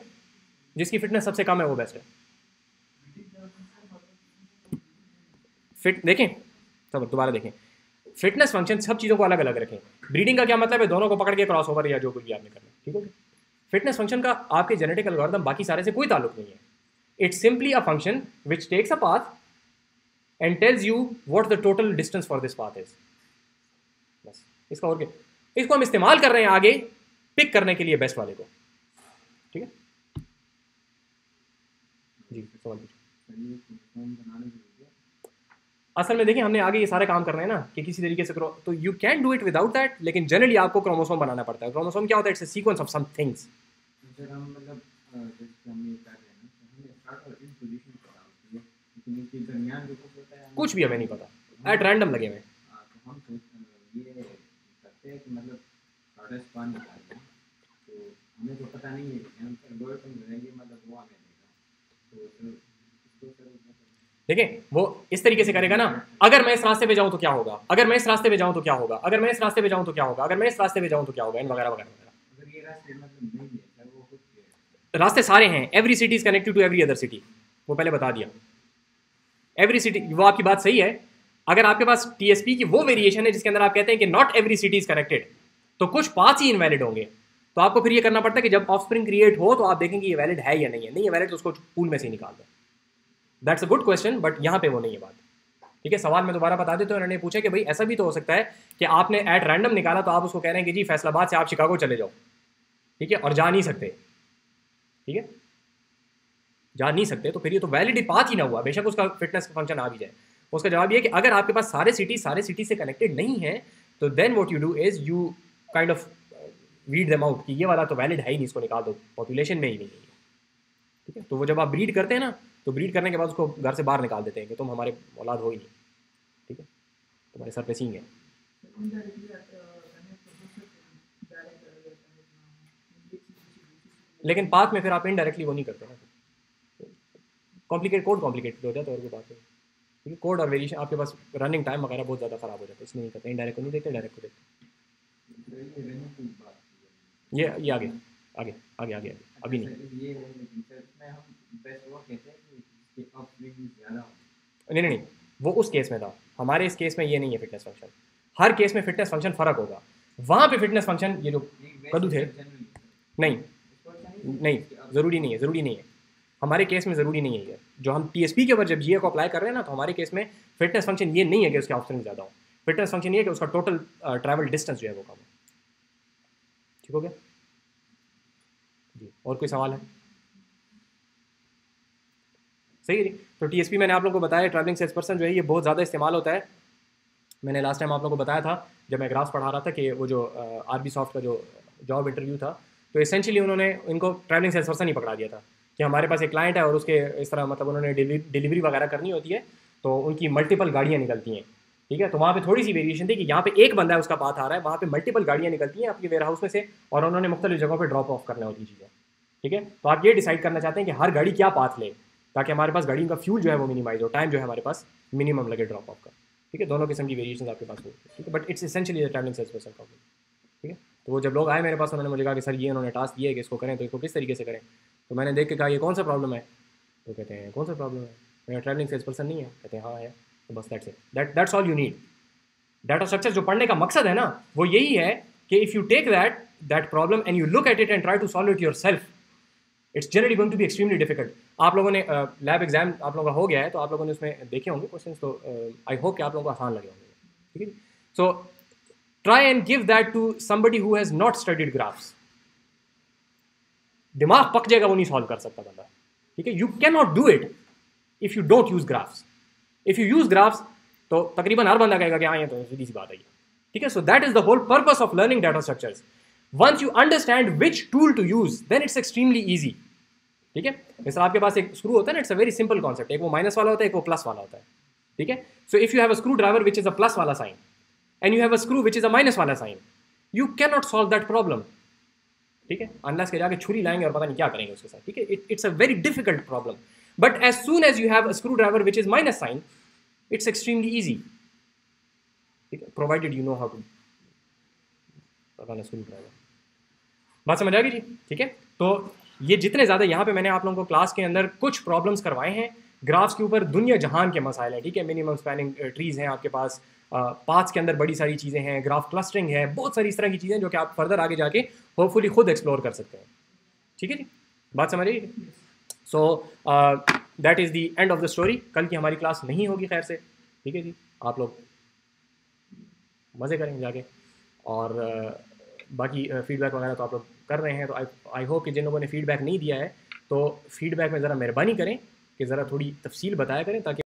जिसकी फिटनेस सबसे कम है वो बेस्ट है. फिट देखें, सब दोबारा देखें, फिटनेस फंक्शन सब चीज़ों को अलग अलग रखें. ब्रीडिंग का क्या मतलब है, दोनों को पकड़ के क्रॉसओवर या जो कुछ भी आपने करना. ठीक है, फिटनेस फंक्शन का आपके जेनेटिक एल्गोरिथम बाकी सारे से कोई ताल्लुक नहीं है. It's simply a function which takes a path and tells you what the total distance for this path is. बस इसका और क्या, इसको हम इस्तेमाल कर रहे हैं आगे पिक करने के लिए बेस्ट वाले को. ठीक है जी, सवाल पूछिए. असल में देखिए, हमने आगे ये सारे काम करने हैं ना कि किसी तरीके से तो you can do it without that, लेकिन जनरली आपको क्रोमोसोम बनाना पड़ता है. क्रोमोसोम क्या होता है? It's a sequence of some things. कुछ भी हमें नहीं पता, एट रैंडम लगे हुए. देखिए वो इस तरीके से करेगा ना, अगर मैं इस रास्ते पे जाऊं तो क्या होगा, अगर मैं इस रास्ते पे जाऊं तो क्या होगा, अगर मैं इस रास्ते पे जाऊं तो क्या होगा, अगर मैं इस रास्ते पे जाऊं तो क्या होगा, इन वगैरह वगैरह. रास्ते सारे हैं, every city is connected to every other city, वो पहले बता दिया. एवरी सिटी, वो आपकी बात सही है. अगर आपके पास टीएसपी की वो वेरिएशन है जिसके अंदर आप कहते हैं कि not every city is connected, तो कुछ पाथ्स ही इनवैलिड होंगे. तो आपको फिर ये करना पड़ता है कि जब ऑफस्प्रिंग क्रिएट हो तो आप देखेंगे ये वैलिड है या नहीं है. नहीं है वैलिड तो उसको पूल में से ही निकाल दो. That's a good question, but यहाँ पे वो नहीं है बात. ठीक है, सवाल में दोबारा बता देते हो. उन्होंने पूछा कि भाई ऐसा भी तो हो सकता है कि आपने एट रैंडम निकाला, तो आप उसको कह रहे हैं कि जी फैसलाबाद से आप शिकागो चले जाओ. ठीक है, और जा नहीं सकते. ठीक है, जा नहीं सकते, तो फिर ये तो वैलिड पाथ ही ना हुआ, बेशक उसका फिटनेस का फंक्शन आ भी जाए. उसका जवाब ये है कि अगर आपके पास सारे सिटी से कनेक्टेड नहीं है, तो then what you do is you kind of weed them out कि ये वाला तो वैलिड है ही नहीं, इसको निकाल दो, पॉपुलेशन में ही नहीं है. ठीक है, तो वो जब आप ब्रीड करते हैं ना, तो ब्रीड करने के बाद उसको घर से बाहर निकाल देते हैं कि तुम हमारे औलाद हो ही नहीं, ठीक है, तुम्हारे सर पे सींग है। लेकिन पाथ में फिर आप इनडायरेक्टली वो नहीं करते ना, कोड कॉम्प्लिकेटेड हो जाता है और वो बात है, ठीक है। कोड और वेरिएशन आपके पास रनिंग टाइम वगैरह बहुत ज़्यादा ख़राब हो जाता है, इसलिए नहीं करते, इनडायरेक्ट को नहीं देखते, डायरेक्ट को देखते। ये आगे आगे आगे आगे आगे अभी नहीं, नहीं नहीं नहीं, वो उस केस में था, हमारे इस केस में ये नहीं है फिटनेस फंक्शन। हर केस में फिटनेस फंक्शन फ़र्क होगा। वहाँ पे फिटनेस फंक्शन ये जो कद्दू थे, नहीं नहीं, ज़रूरी नहीं है, ज़रूरी नहीं है, हमारे केस में ज़रूरी नहीं है ये। जो हम टीएसपी के ऊपर जब जीए को अप्लाई कर रहे हैं ना, तो हमारे केस में फिटनेस फंक्शन ये नहीं है कि उसके ऑप्शन ज़्यादा हो, फिटनेस फंक्शन ये है कि उसका टोटल ट्रैवल डिस्टेंस जो है वो कम हो। ठीक हो गया जी? और कोई सवाल है? सही है जी। तो टीएसपी मैंने आप लोगों को बताया, ट्रैवलिंग सेल्स पर्सन जो है ये बहुत ज़्यादा इस्तेमाल होता है। मैंने लास्ट टाइम आप लोगों को बताया था जब मैं ग्राफ्स पढ़ा रहा था कि वो जो आरबी सॉफ्ट का जो जॉब इंटरव्यू था, तो एसेंशियली उन्होंने इनको ट्रैवलिंग सेल्स पर्सन ही पकड़ा दिया था कि हमारे पास एक क्लाइंट है और उसके इस तरह मतलब उन्होंने डिलीवरी वगैरह करनी होती है, तो उनकी मल्टीपल गाड़ियाँ निकलती हैं, ठीक है। तो वहाँ पे थोड़ी सी वेरिएशन थी कि यहाँ पे एक बंदा है उसका पाथ आ रहा है, वहाँ पे मल्टीपल गाड़ियाँ निकलती हैं आपके वेयर हाउस में से, और उन्होंने मुख्तलिफ जगहों पर ड्रॉप ऑफ करना होती चीज़ें, ठीक है। तो आप ये डिसाइड करना चाहते हैं कि हर गाड़ी क्या पाथ ले, ताकि हमारे पास गाड़ियों का फ्यूल जो है वो मिनिमाइज हो, टाइम जो है हमारे पास मिनिमम लगे ड्रॉप ऑफ का, ठीक है। दोनों किस्म की वेरिएशन आपके पास हो, ठीक है, but it's essentially travelling sales person problem, ठीक है। तो वो जब लोग आए मेरे पास, उन्होंने मुझे कहा कि सर ये उन्होंने टास्क दिया है कि इसको करें, तो इसको किस तरीके से करें। तो मैंने देख के कहा ये कौन सा प्रॉब्लम है, तो कहते हैं कौन सा प्रॉब्लम है, मेरा ट्रैवलिंग सेल्स पर्सन नहीं है, कहते हैं हाँ है, तो बस that's it, that's all you need. Data structure जो पढ़ने का मकसद है ना, वो यही है कि if you take that problem and you look at it and try to solve it yourself, it's generally going to be extremely difficult. आप लोगों ने लैब एग्जाम आप लोगों का हो गया है, तो आप लोगों ने उसमें देखे होंगे क्वेश्चन, तो आई होप कि आप लोगों को आसान लगे होंगे, ठीक है। So try and give that to somebody who has not studied graphs. दिमाग पक जाएगा, वो नहीं सॉल्व कर सकता बंदा, ठीक है। You can not do it if you don't use graphs. If you use graphs तो तकरीबन हर बंदा कहेगा कि हाँ ये तो सीधी सी बात है, ठीक है। So that is the whole purpose of learning data structures. Once you understand which tool to use, then it's extremely easy, ठीक है। जैसे आपके पास एक स्क्रू होता है ना, it's a very simple concept, एक वो माइनस वाला होता है, एक वो प्लस वाला होता है, ठीक है। So if you have a screw driver which is a plus वाला sign and you have a screw which is a minus वाला sign, you can not solve that problem, ठीक है, अनलेस के जाके छुरी लाएंगे और पता नहीं क्या करेंगे उसके साथ, ठीक है। It's a very difficult problem, but as soon as you have a screw driver which is minus sign, it's extremely easy, ठीक है, provided you know how to लगाना स्क्रू ड्राइवर। बात समझ आ गई जी, ठीक है। तो ये जितने ज़्यादा यहाँ पे मैंने आप लोगों को क्लास के अंदर कुछ प्रॉब्लम्स करवाए हैं ग्राफ्स के ऊपर, दुनिया जहान के मसाइल हैं, ठीक है। मिनिमम स्पैनिंग ट्रीज़ हैं आपके पास, पाथ्स के अंदर बड़ी सारी चीज़ें हैं, ग्राफ क्लस्टरिंग है, बहुत सारी इस तरह की चीज़ें जो कि आप फर्दर आगे जाके होपफुली खुद एक्सप्लोर कर सकते हैं, ठीक है जी। बात समझ रही? So that is the end of the story. कल की हमारी क्लास नहीं होगी खैर से, ठीक है जी। आप लोग मज़े करेंगे जाके, और बाकी फीडबैक वगैरह तो आप लोग कर रहे हैं, तो आई होप कि जिन लोगों ने फीडबैक नहीं दिया है, तो फीडबैक में ज़रा मेहरबानी करें कि ज़रा थोड़ी तफसील बताया करें, ताकि